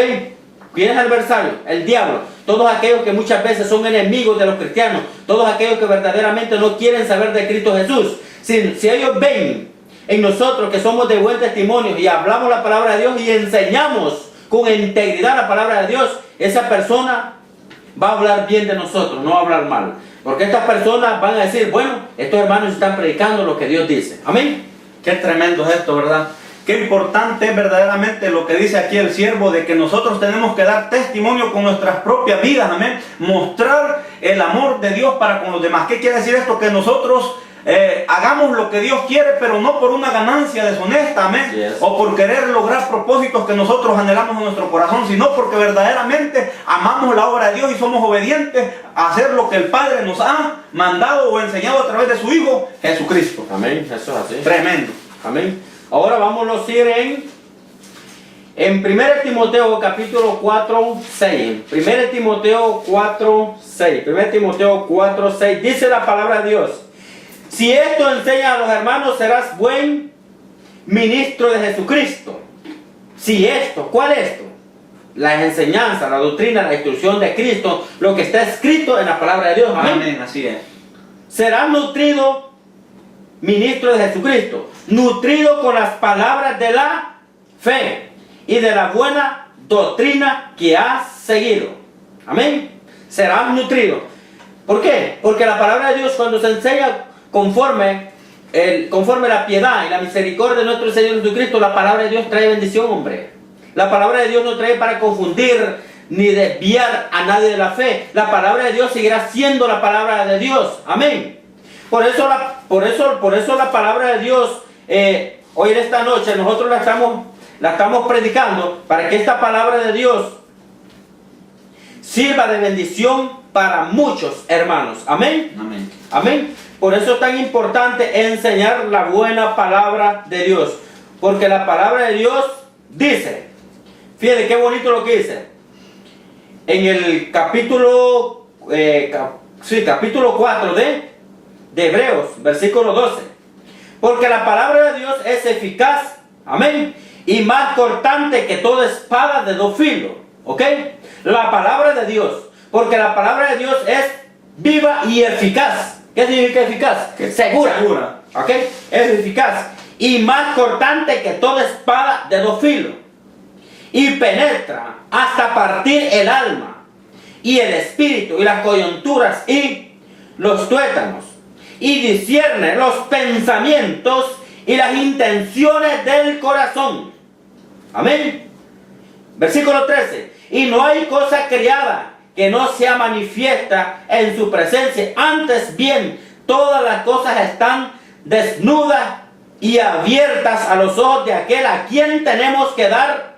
¿Quién es el adversario? El diablo. Todos aquellos que muchas veces son enemigos de los cristianos. Todos aquellos que verdaderamente no quieren saber de Cristo Jesús. Si ellos ven en nosotros que somos de buen testimonio y hablamos la palabra de Dios y enseñamos con integridad la palabra de Dios, esa persona va a hablar bien de nosotros, no va a hablar mal. Porque estas personas van a decir, bueno, estos hermanos están predicando lo que Dios dice. Amén. Qué tremendo es esto, ¿verdad? Qué importante es verdaderamente lo que dice aquí el siervo, de que nosotros tenemos que dar testimonio con nuestras propias vidas, amén. Mostrar el amor de Dios para con los demás. ¿Qué quiere decir esto? Que nosotros hagamos lo que Dios quiere, pero no por una ganancia deshonesta, amén. Yes. O por querer lograr propósitos que nosotros anhelamos en nuestro corazón, sino porque verdaderamente amamos la obra de Dios y somos obedientes a hacer lo que el Padre nos ha mandado o enseñado a través de su Hijo Jesucristo. Amén. Eso es así. Tremendo. Amén. Ahora vamos a ir en 1 Timoteo capítulo 4, 6. 1 Timoteo 4, 6. 1 Timoteo 4, 6. Dice la palabra de Dios: si esto enseña a los hermanos, serás buen ministro de Jesucristo. Si esto, ¿cuál es esto? La enseñanza, la doctrina, la instrucción de Cristo, lo que está escrito en la palabra de Dios. Amén. Amén, así es. Serás nutrido ministro de Jesucristo, nutrido con las palabras de la fe y de la buena doctrina que has seguido. Amén. Serás nutrido. ¿Por qué? Porque la palabra de Dios, cuando se enseña conforme la piedad y la misericordia de nuestro Señor Jesucristo, la palabra de Dios trae bendición, hombre. La palabra de Dios no trae para confundir ni desviar a nadie de la fe. La palabra de Dios seguirá siendo la palabra de Dios. Amén. Por eso la palabra de Dios, hoy en esta noche, nosotros la estamos predicando para que esta palabra de Dios sirva de bendición para muchos hermanos. Amén. Amén. Amén. Por eso es tan importante enseñar la buena palabra de Dios. Porque la palabra de Dios dice, fíjate qué bonito lo que dice. En el capítulo 4 de Hebreos, versículo 12. Porque la palabra de Dios es eficaz, amén, y más cortante que toda espada de dos filos. ¿Ok? La palabra de Dios. Porque la palabra de Dios es viva y eficaz. ¿Qué significa eficaz? Segura. ¿Ok? Es eficaz. Y más cortante que toda espada de dos filos. Y penetra hasta partir el alma y el espíritu y las coyunturas y los tuétanos. Y discierne los pensamientos y las intenciones del corazón. Amén. Versículo 13. Y no hay cosa criada que no sea manifiesta en su presencia. Antes bien, todas las cosas están desnudas y abiertas a los ojos de aquel a quien tenemos que dar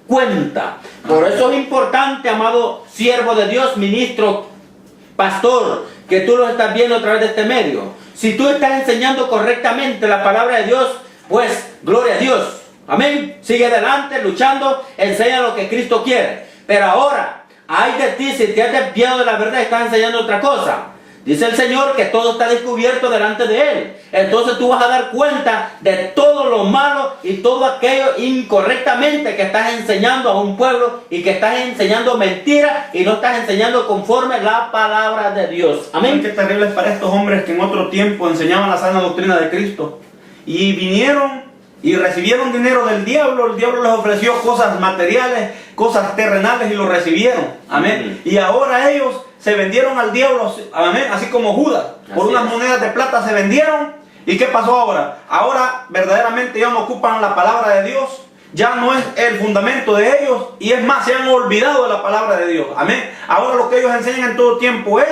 cuenta. Por eso es importante, amado siervo de Dios, ministro, pastor, que tú los estás viendo a través de este medio. Si tú estás enseñando correctamente la palabra de Dios, pues gloria a Dios. Amén. Sigue adelante, luchando, enseña lo que Cristo quiere. Pero ahora, ay de ti si te has desviado de la verdad y estás enseñando otra cosa. Dice el Señor que todo está descubierto delante de Él. Entonces tú vas a dar cuenta de todo lo malo y todo aquello incorrectamente que estás enseñando a un pueblo y que estás enseñando mentiras y no estás enseñando conforme la palabra de Dios. Amén. Qué terrible es para estos hombres que en otro tiempo enseñaban la sana doctrina de Cristo y vinieron y recibieron dinero del diablo. El diablo les ofreció cosas materiales, cosas terrenales y lo recibieron. Amén. Y ahora ellos se vendieron al diablo, amén, así como Judas. Por unas monedas de plata se vendieron. ¿Y qué pasó ahora? Ahora verdaderamente ya no ocupan la palabra de Dios. Ya no es el fundamento de ellos. Y es más, se han olvidado de la palabra de Dios. Amén. Ahora lo que ellos enseñan en todo tiempo es,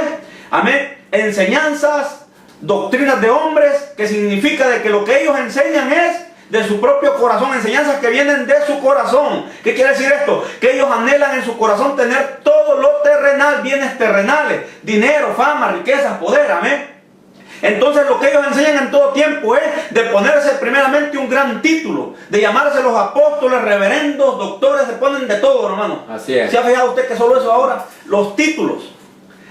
amén, enseñanzas, doctrinas de hombres, que significa de que lo que ellos enseñan es de su propio corazón, enseñanzas que vienen de su corazón. ¿Qué quiere decir esto? Que ellos anhelan en su corazón tener todo lo terrenal, bienes terrenales, dinero, fama, riquezas, poder, amén. Entonces lo que ellos enseñan en todo tiempo es de ponerse primeramente un gran título, de llamarse los apóstoles, reverendos, doctores, se ponen de todo, hermano. Así es. ¿Se ha fijado usted que solo eso ahora? Los títulos.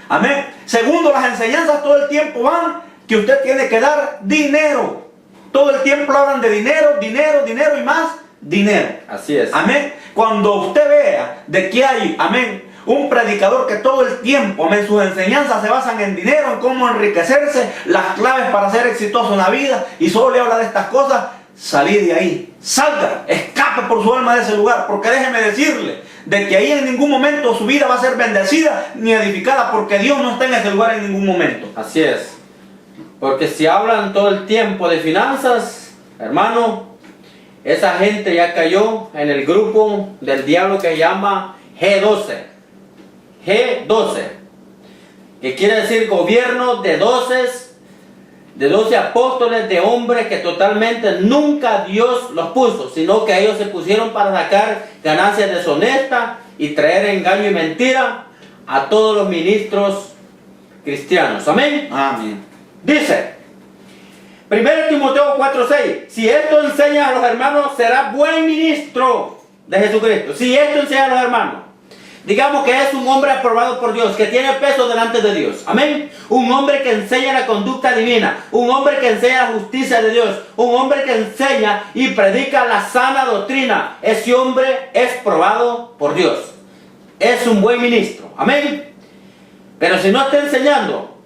Amén. Segundo, las enseñanzas todo el tiempo van que usted tiene que dar dinero. Todo el tiempo hablan de dinero, dinero, dinero y más dinero. Así es. Amén. Cuando usted vea de que hay, amén, un predicador que todo el tiempo, amén, sus enseñanzas se basan en dinero, en cómo enriquecerse, las claves para ser exitoso en la vida, y solo le habla de estas cosas, salí de ahí. Salga, escape por su alma de ese lugar, porque déjeme decirle de que ahí en ningún momento su vida va a ser bendecida ni edificada, porque Dios no está en ese lugar en ningún momento. Así es. Porque si hablan todo el tiempo de finanzas, hermano, esa gente ya cayó en el grupo del diablo que se llama G12. G12. Que quiere decir gobierno de 12 apóstoles, de hombres que totalmente nunca Dios los puso, sino que ellos se pusieron para sacar ganancias deshonestas y traer engaño y mentira a todos los ministros cristianos. Amén. Amén. Dice, 1 Timoteo 4:6, si esto enseña a los hermanos, será buen ministro de Jesucristo. Si esto enseña a los hermanos, digamos que es un hombre aprobado por Dios, que tiene peso delante de Dios. Amén. Un hombre que enseña la conducta divina, un hombre que enseña la justicia de Dios, un hombre que enseña y predica la sana doctrina. Ese hombre es probado por Dios. Es un buen ministro. Amén. Pero si no está enseñando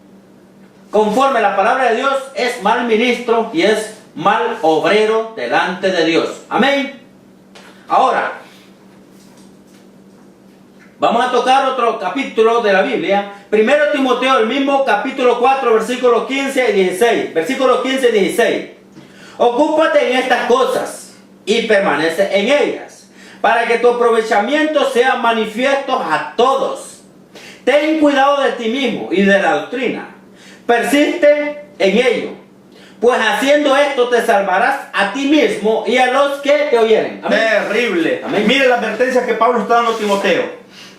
conforme la palabra de Dios, es mal ministro y es mal obrero delante de Dios. Amén. Ahora, vamos a tocar otro capítulo de la Biblia. 1 Timoteo, el mismo capítulo 4, versículos 15 y 16. Versículos 15 y 16. Ocúpate en estas cosas y permanece en ellas, para que tu aprovechamiento sea manifiesto a todos. Ten cuidado de ti mismo y de la doctrina. Persiste en ello, pues haciendo esto te salvarás a ti mismo y a los que te oyeren. Amén. Terrible. Amén. Mire la advertencia que Pablo está dando a Timoteo.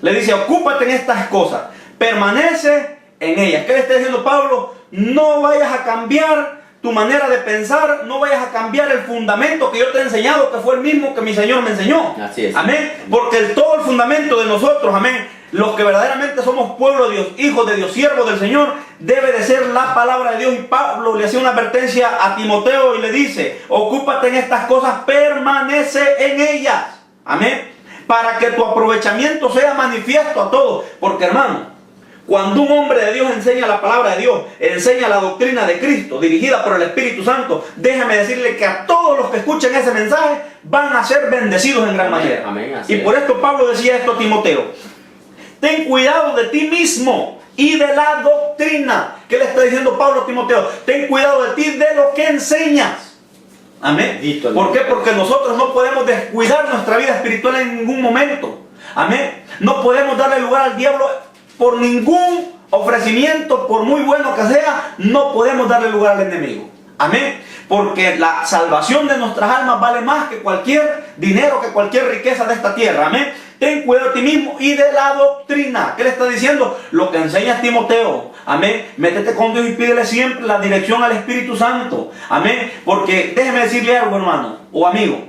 Le dice, ocúpate en estas cosas, permanece en ellas. ¿Qué le está diciendo Pablo? No vayas a cambiar tu manera de pensar, no vayas a cambiar el fundamento que yo te he enseñado, que fue el mismo que mi Señor me enseñó. Así es. Amén. Porque todo el fundamento de nosotros, amén, los que verdaderamente somos pueblo de Dios, hijos de Dios, siervos del Señor, debe de ser la palabra de Dios. Y Pablo le hacía una advertencia a Timoteo y le dice, ocúpate en estas cosas, permanece en ellas. Amén. Para que tu aprovechamiento sea manifiesto a todos. Porque, hermano, cuando un hombre de Dios enseña la palabra de Dios, enseña la doctrina de Cristo, dirigida por el Espíritu Santo, déjame decirle que a todos los que escuchen ese mensaje van a ser bendecidos en gran manera. Amén, y por esto Pablo decía esto a Timoteo. Ten cuidado de ti mismo y de la doctrina. ¿Qué le está diciendo Pablo a Timoteo? Ten cuidado de ti, de lo que enseñas. Amén. ¿Por qué? Porque nosotros no podemos descuidar nuestra vida espiritual en ningún momento. Amén. No podemos darle lugar al diablo por ningún ofrecimiento, por muy bueno que sea. No podemos darle lugar al enemigo. Amén. Porque la salvación de nuestras almas vale más que cualquier dinero, que cualquier riqueza de esta tierra. Amén. ten cuidado de ti mismo y de la doctrina. ¿Qué le está diciendo? Lo que enseñas Timoteo. Amén. Métete con Dios y pídele siempre la dirección al Espíritu Santo. Amén. Porque déjeme decirle algo, hermano o amigo.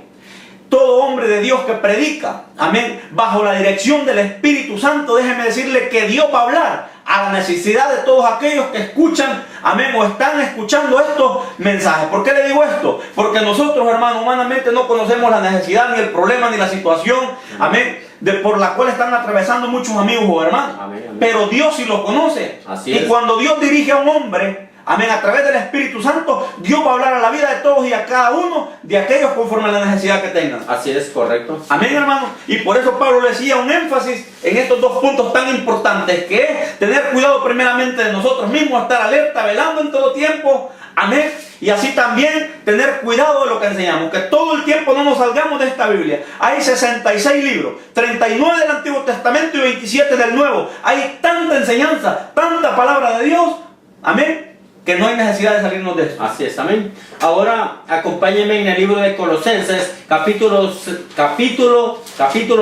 Todo hombre de Dios que predica, amén, bajo la dirección del Espíritu Santo, déjeme decirle que Dios va a hablar a la necesidad de todos aquellos que escuchan, amén, o están escuchando estos mensajes. ¿Por qué le digo esto? Porque nosotros, hermanos, humanamente no conocemos la necesidad, ni el problema, ni la situación, amén, por la cual están atravesando muchos amigos o hermanos. Amén, amén. Pero Dios sí lo conoce. Así y es. cuando Dios dirige a un hombre, amén, a través del Espíritu Santo, Dios va a hablar a la vida de todos y a cada uno de aquellos conforme a la necesidad que tengan. Así es, correcto. Amén, hermano. Y por eso Pablo le decía un énfasis en estos dos puntos tan importantes, que es tener cuidado primeramente de nosotros mismos, estar alerta, velando en todo tiempo. Amén. Y así también tener cuidado de lo que enseñamos, que todo el tiempo no nos salgamos de esta Biblia. Hay 66 libros, 39 del Antiguo Testamento y 27 del Nuevo. Hay tanta enseñanza, tanta palabra de Dios. Amén. Que no hay necesidad de salirnos de esto. Así es, amén. Ahora acompáñenme en el libro de Colosenses, capítulo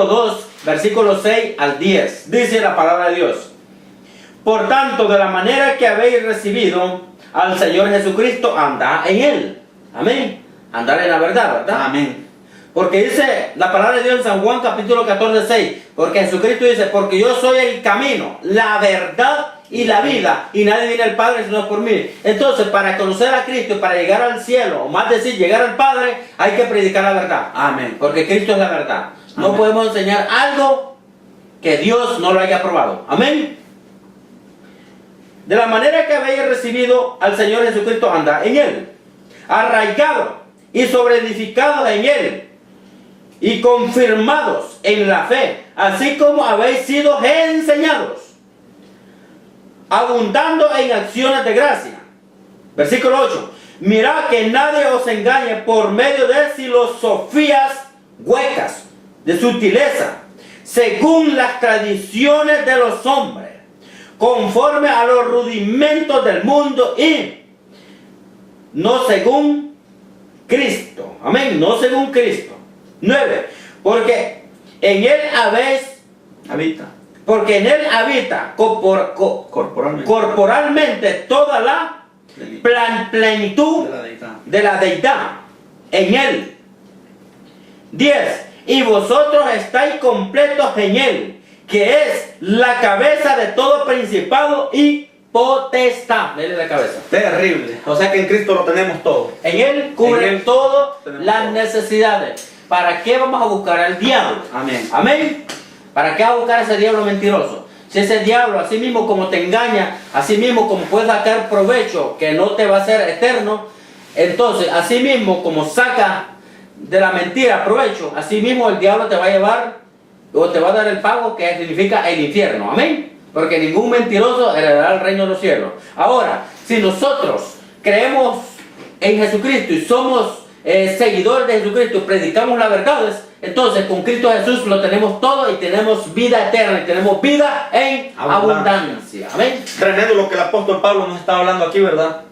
2, versículos 6 al 10. Dice la palabra de Dios: por tanto, de la manera que habéis recibido al Señor Jesucristo, andad en Él. Amén. Andar en la verdad, ¿verdad? Amén. Porque dice la palabra de Dios en San Juan capítulo 14, 6. Porque Jesucristo dice: porque yo soy el camino, la verdad y la vida, y nadie viene al Padre sino por mí. Entonces, para conocer a Cristo y para llegar al cielo, o más decir, llegar al Padre, hay que predicar la verdad. Amén. Porque Cristo es la verdad. No Amén. podemos enseñar algo que Dios no lo haya aprobado. Amén. De la manera que habéis recibido al Señor Jesucristo, anda en Él, arraigados y sobreedificados en Él, y confirmados en la fe, así como habéis sido enseñados, abundando en acciones de gracia. Versículo 8. Mirad que nadie os engañe por medio de filosofías huecas, de sutileza, según las tradiciones de los hombres, conforme a los rudimentos del mundo, y no según Cristo. Amén. No según Cristo. 9. Porque en Él habita corporalmente toda la plenitud de la deidad. En Él. 10. Y vosotros estáis completos en Él, que es la cabeza de todo principado y potestad. Dele la cabeza. Terrible. O sea que en Cristo lo tenemos todo. En Él cubre En Él todas tenemos las todo. necesidades. ¿Para qué vamos a buscar al diablo? Amén. Amén. ¿Para qué va a buscar a ese diablo mentiroso? Si ese diablo, así mismo como te engaña, así mismo como puede sacar provecho que no te va a ser eterno, entonces así mismo como saca de la mentira provecho, así mismo el diablo te va a llevar o te va a dar el pago, que significa el infierno. Amén. Porque ningún mentiroso heredará el reino de los cielos. Ahora, si nosotros creemos en Jesucristo y somos seguidores de Jesucristo y predicamos las verdades, entonces con Cristo Jesús lo tenemos todo y tenemos vida eterna y tenemos vida en abundancia. Amén. Tremendo lo que el apóstol Pablo nos está hablando aquí, ¿verdad?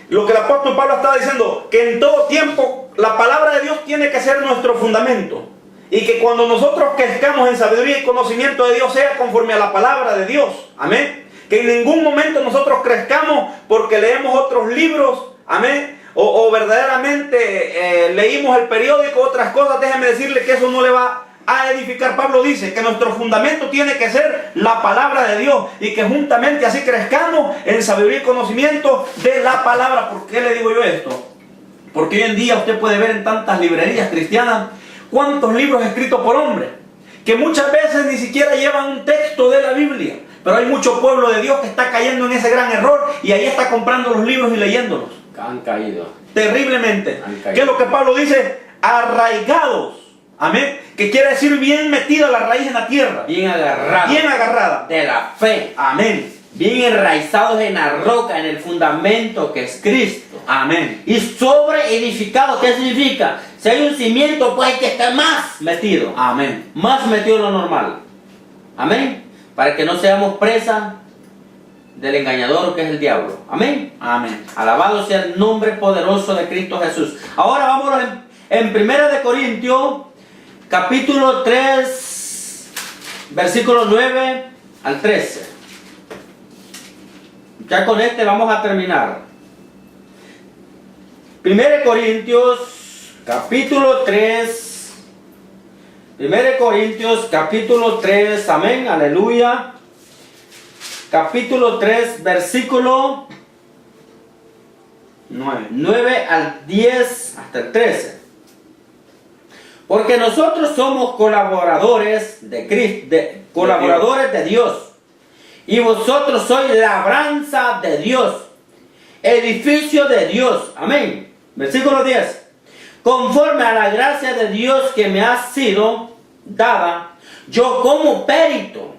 Lo que el apóstol Pablo estaba diciendo, que en todo tiempo la palabra de Dios tiene que ser nuestro fundamento. Y que cuando nosotros crezcamos en sabiduría y conocimiento de Dios, sea conforme a la palabra de Dios. Amén. Que en ningún momento nosotros crezcamos porque leemos otros libros. Amén. O verdaderamente leímos el periódico, otras cosas. Déjeme decirle que eso no le va a edificar. Pablo dice que nuestro fundamento tiene que ser la palabra de Dios. Y que juntamente así crezcamos en sabiduría y conocimiento de la palabra. ¿Por qué le digo yo esto? Porque hoy en día usted puede ver en tantas librerías cristianas cuántos libros escritos por hombres, que muchas veces ni siquiera llevan un texto de la Biblia. Pero hay mucho pueblo de Dios que está cayendo en ese gran error y ahí está comprando los libros y leyéndolos. Han caído. Terriblemente. Han caído. ¿Qué es lo que Pablo dice? Arraigados. Amén. Que quiere decir bien metida la raíz en la tierra. Bien agarrados. Bien agarrada. De la fe. Amén. Bien enraizados en la roca, en el fundamento que es Cristo. Amén. Y sobre edificado, ¿qué significa? Si hay un cimiento, pues hay que estar más metido. Amén. Más metido de lo normal. Amén. Para que no seamos presa del engañador que es el diablo. Amén. Amén. Alabado sea el nombre poderoso de Cristo Jesús. Ahora vámonos en 1 de Corintios, capítulo 3, versículos 9 al 13. Ya con este vamos a terminar. 1 Corintios capítulo 3. 1 Corintios capítulo 3. Amén, aleluya. Capítulo 3, versículo 9 al 10 hasta el 13. Porque nosotros somos colaboradores de Cristo, colaboradores de Dios. Y vosotros sois labranza de Dios, edificio de Dios. Amén. Versículo 10. Conforme a la gracia de Dios que me ha sido dada, yo como perito,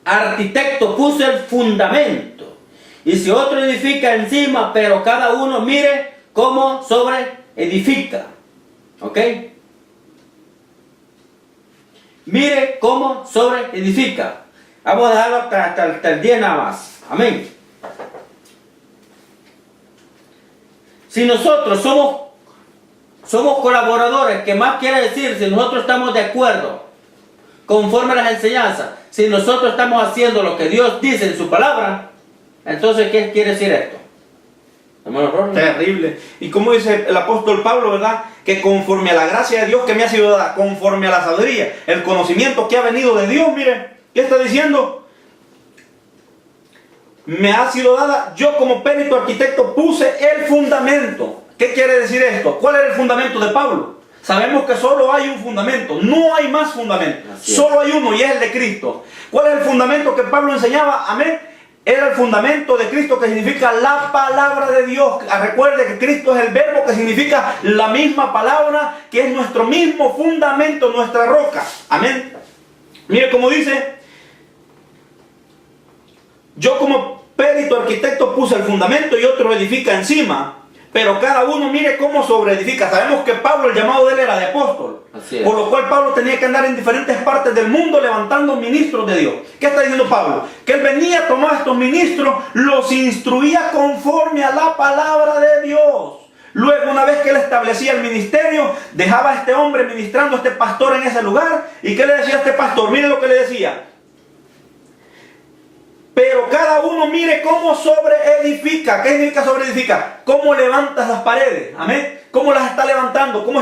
arquitecto, puse el fundamento. Y si otro edifica encima, pero cada uno mire cómo sobre edifica. ¿Ok? Mire cómo sobre edifica. Vamos a dejarlo hasta el 10 nada más. Amén. Si nosotros somos colaboradores, ¿qué más quiere decir? Si nosotros estamos de acuerdo, conforme a las enseñanzas, si nosotros estamos haciendo lo que Dios dice en su palabra, entonces, ¿qué quiere decir esto? Terrible. Y como dice el apóstol Pablo, ¿verdad? Que conforme a la gracia de Dios que me ha sido dada, conforme a la sabiduría, el conocimiento que ha venido de Dios, mire, ¿qué está diciendo? Me ha sido dada, yo como perito arquitecto puse el fundamento. ¿Qué quiere decir esto? ¿Cuál era el fundamento de Pablo? Sabemos que solo hay un fundamento, no hay más fundamento. Solo hay uno y es el de Cristo. ¿Cuál es el fundamento que Pablo enseñaba? Amén. Era el fundamento de Cristo, que significa la palabra de Dios. Recuerde que Cristo es el verbo, que significa la misma palabra, que es nuestro mismo fundamento, nuestra roca. Amén. Mire cómo dice: yo como perito arquitecto puse el fundamento y otro edifica encima, pero cada uno mire cómo sobreedifica. Sabemos que Pablo, el llamado de él era de apóstol, por lo cual Pablo tenía que andar en diferentes partes del mundo levantando ministros de Dios. ¿Qué está diciendo Pablo? Que él venía, tomaba estos ministros, los instruía conforme a la palabra de Dios. Luego, una vez que él establecía el ministerio, dejaba a este hombre ministrando, a este pastor en ese lugar. ¿Y qué le decía a este pastor? Mire lo que le decía: pero cada uno mire cómo sobreedifica. ¿Qué significa sobreedifica? Cómo levantas las paredes. Amén. Cómo las está levantando. Cómo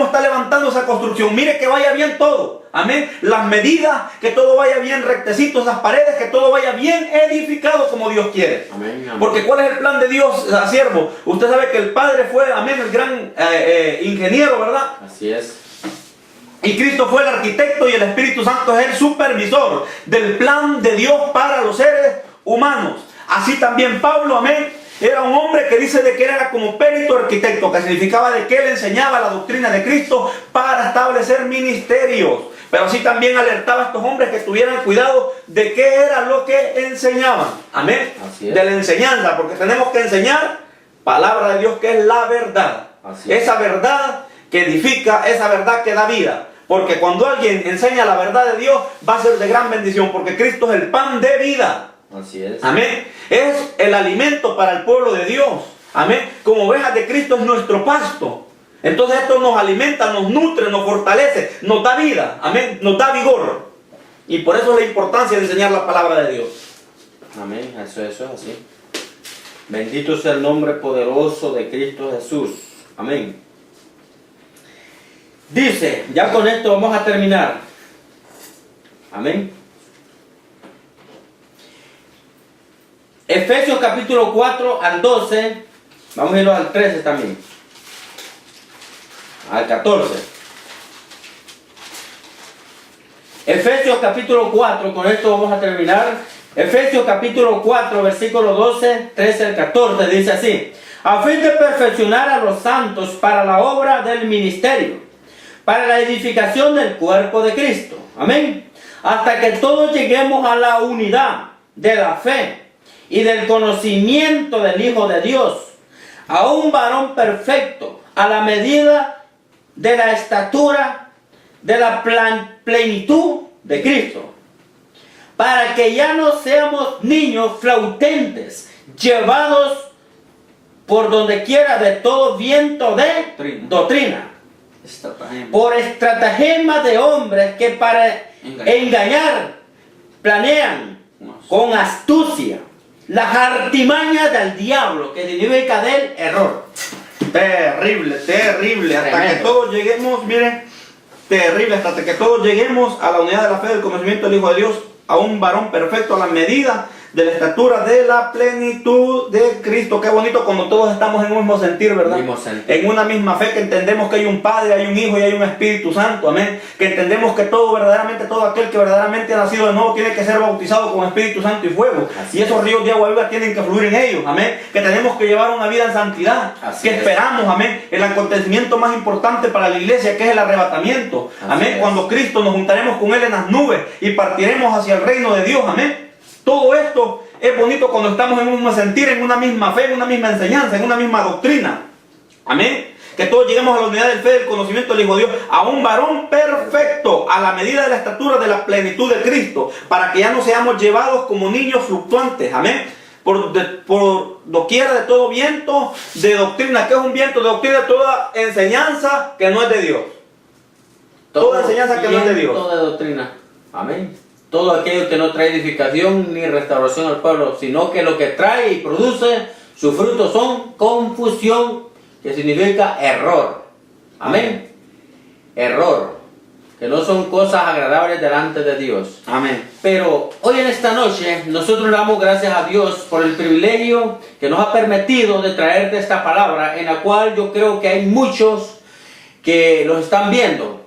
está levantando esa construcción. Mire que vaya bien todo. Amén. Las medidas, que todo vaya bien rectecito, esas paredes, que todo vaya bien edificado como Dios quiere. Amén, amén. Porque ¿cuál es el plan de Dios, siervo? Usted sabe que el Padre fue, amén, el gran ingeniero, ¿verdad? Así es. Y Cristo fue el arquitecto y el Espíritu Santo es el supervisor del plan de Dios para los seres humanos. Así también Pablo, amén, era un hombre que dice de que él era como perito arquitecto, que significaba de que él enseñaba la doctrina de Cristo para establecer ministerios. Pero así también alertaba a estos hombres que tuvieran cuidado de qué era lo que enseñaban. Amén. De la enseñanza, porque tenemos que enseñar palabra de Dios, que es la verdad. Esa verdad que edifica, esa verdad que da vida. Porque cuando alguien enseña la verdad de Dios, va a ser de gran bendición, porque Cristo es el pan de vida. Así es. Amén. Es el alimento para el pueblo de Dios. Amén. Como ovejas de Cristo es nuestro pasto. Entonces esto nos alimenta, nos nutre, nos fortalece, nos da vida. Amén. Nos da vigor. Y por eso es la importancia de enseñar la palabra de Dios. Amén. Eso es así. Bendito sea el nombre poderoso de Cristo Jesús. Amén. Dice, ya con esto vamos a terminar. Amén. Efesios capítulo 4 al 12. Vamos a irnos al 13 también. Al 14. Efesios capítulo 4, con esto vamos a terminar. Efesios capítulo 4, versículo 12, 13 al 14, dice así: a fin de perfeccionar a los santos para la obra del ministerio, para la edificación del cuerpo de Cristo. Amén. Hasta que todos lleguemos a la unidad de la fe y del conocimiento del Hijo de Dios, a un varón perfecto, a la medida de la estatura de la plenitud de Cristo, para que ya no seamos niños flautentes, llevados por donde quiera de todo viento de doctrina, por estratagema de hombres que para engañar, planean con astucia las artimañas del diablo, que significa del error. Terrible, terrible. Hasta que todos lleguemos, miren, terrible, hasta que todos lleguemos a la unidad de la fe, del conocimiento del Hijo de Dios, a un varón perfecto, a la medida de la estatura de la plenitud de Cristo. Qué bonito cuando todos estamos en un mismo sentir, ¿verdad? En una misma fe, que entendemos que hay un Padre, hay un Hijo y hay un Espíritu Santo, amén. Que entendemos que todo aquel que verdaderamente ha nacido de nuevo tiene que ser bautizado con Espíritu Santo y fuego. Y esos ríos de agua viva tienen que fluir en ellos, amén. Que tenemos que llevar una vida en santidad. Que esperamos, amén, el acontecimiento más importante para la iglesia, que es el arrebatamiento, amén. Cuando Cristo nos juntaremos con Él en las nubes y partiremos hacia el reino de Dios, amén. Todo esto es bonito cuando estamos en un mismo sentir, en una misma fe, en una misma enseñanza, en una misma doctrina. Amén. Que todos lleguemos a la unidad del fe, del conocimiento del Hijo de Dios, a un varón perfecto, a la medida de la estatura de la plenitud de Cristo, para que ya no seamos llevados como niños fluctuantes. Amén. Por doquiera de todo viento de doctrina. ¿Qué es un viento de doctrina? Toda enseñanza que no es de Dios. Toda enseñanza que no es de Dios. Toda doctrina. Amén. Todo aquello que no trae edificación ni restauración al pueblo, sino que lo que trae y produce sus frutos son confusión, que significa error. Amén. Error. Que no son cosas agradables delante de Dios. Amén. Pero hoy en esta noche nosotros le damos gracias a Dios por el privilegio que nos ha permitido de traerte esta palabra, en la cual yo creo que hay muchos que los están viendo.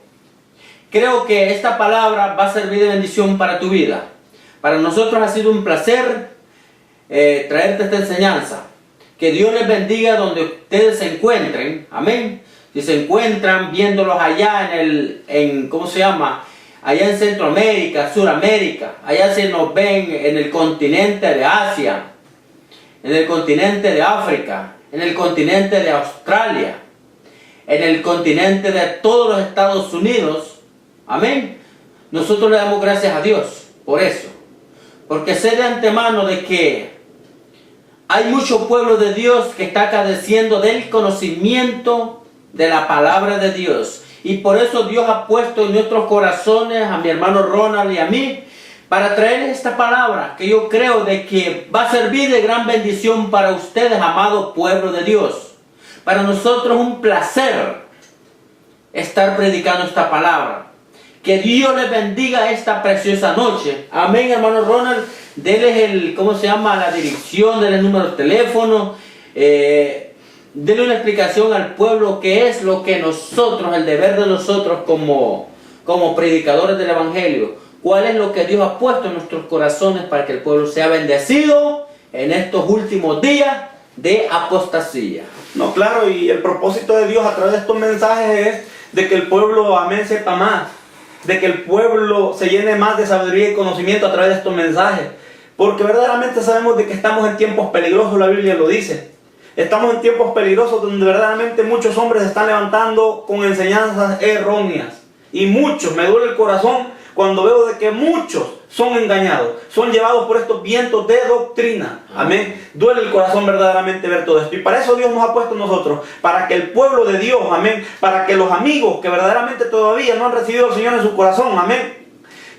Creo que esta palabra va a servir de bendición para tu vida. Para nosotros ha sido un placer traerte esta enseñanza. Que Dios les bendiga donde ustedes se encuentren. Amén. Si se encuentran viéndolos allá ¿cómo se llama? Allá en Centroamérica, Suramérica. Allá se nos ven en el continente de Asia, en el continente de África, en el continente de Australia, en el continente de todos los Estados Unidos. Amén. Nosotros le damos gracias a Dios por eso. Porque sé de antemano de que hay mucho pueblo de Dios que está careciendo del conocimiento de la palabra de Dios. Y por eso Dios ha puesto en nuestros corazones a mi hermano Ronald y a mí para traerles esta palabra que yo creo de que va a servir de gran bendición para ustedes, amado pueblo de Dios. Para nosotros un placer estar predicando esta palabra. Que Dios les bendiga esta preciosa noche. Amén, hermano Ronald. Denles ¿cómo se llama? La dirección, denles el número de teléfono. Denle una explicación al pueblo qué es lo que nosotros, el deber de nosotros como predicadores del Evangelio. Cuál es lo que Dios ha puesto en nuestros corazones para que el pueblo sea bendecido en estos últimos días de apostasía. No, claro, y el propósito de Dios a través de estos mensajes es de que el pueblo, amén, sepa más. De que el pueblo se llene más de sabiduría y conocimiento a través de estos mensajes. Porque verdaderamente sabemos de que estamos en tiempos peligrosos, la Biblia lo dice. Estamos en tiempos peligrosos donde verdaderamente muchos hombres se están levantando con enseñanzas erróneas. Y muchos, me duele el corazón cuando veo de que muchos son engañados, son llevados por estos vientos de doctrina. Amén. Duele el corazón verdaderamente ver todo esto. Y para eso Dios nos ha puesto nosotros, para que el pueblo de Dios, amén, para que los amigos que verdaderamente todavía no han recibido al Señor en su corazón, amén,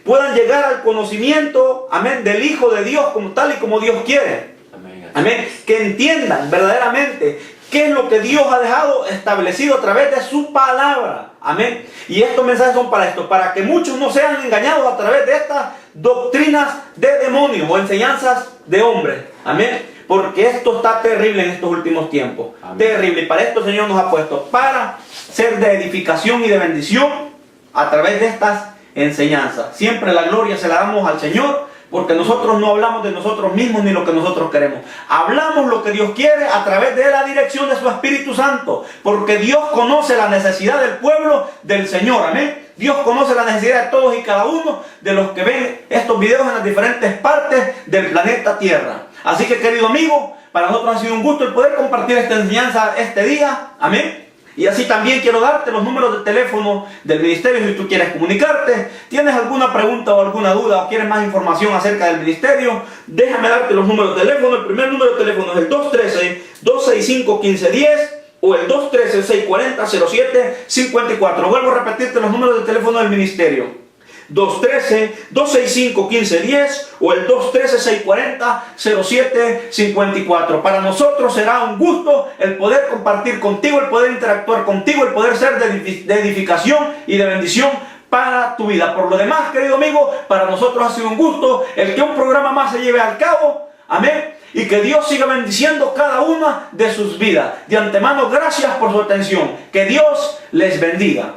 puedan llegar al conocimiento, amén, del Hijo de Dios como tal y como Dios quiere. Amén. Amén. Que entiendan verdaderamente qué es lo que Dios ha dejado establecido a través de su palabra. Amén. Y estos mensajes son para esto, para que muchos no sean engañados a través de estas doctrinas de demonios o enseñanzas de hombres. Amén. Porque esto está terrible en estos últimos tiempos. Amén. Terrible. Y para esto el Señor nos ha puesto, para ser de edificación y de bendición a través de estas enseñanzas. Siempre la gloria se la damos al Señor, porque nosotros no hablamos de nosotros mismos ni lo que nosotros queremos. Hablamos lo que Dios quiere a través de la dirección de su Espíritu Santo. Porque Dios conoce la necesidad del pueblo del Señor. Amén. Dios conoce la necesidad de todos y cada uno de los que ven estos videos en las diferentes partes del planeta Tierra. Así que, querido amigo, para nosotros ha sido un gusto el poder compartir esta enseñanza este día. Amén. Y así también quiero darte los números de teléfono del ministerio si tú quieres comunicarte. ¿Tienes alguna pregunta o alguna duda o quieres más información acerca del ministerio? Déjame darte los números de teléfono. El primer número de teléfono es el 213-265-1510 o el 213-640-0754. Vuelvo a repetirte los números de teléfono del ministerio. 213-265-1510 o el 213-640-0754. Para nosotros será un gusto el poder compartir contigo, el poder interactuar contigo, el poder ser de edificación y de bendición para tu vida. Por lo demás, querido amigo, para nosotros ha sido un gusto el que un programa más se lleve al cabo. Amén. Y que Dios siga bendiciendo cada una de sus vidas. De antemano, gracias por su atención. Que Dios les bendiga.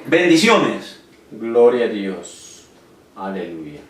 Bendiciones. Gloria a Dios. Aleluya.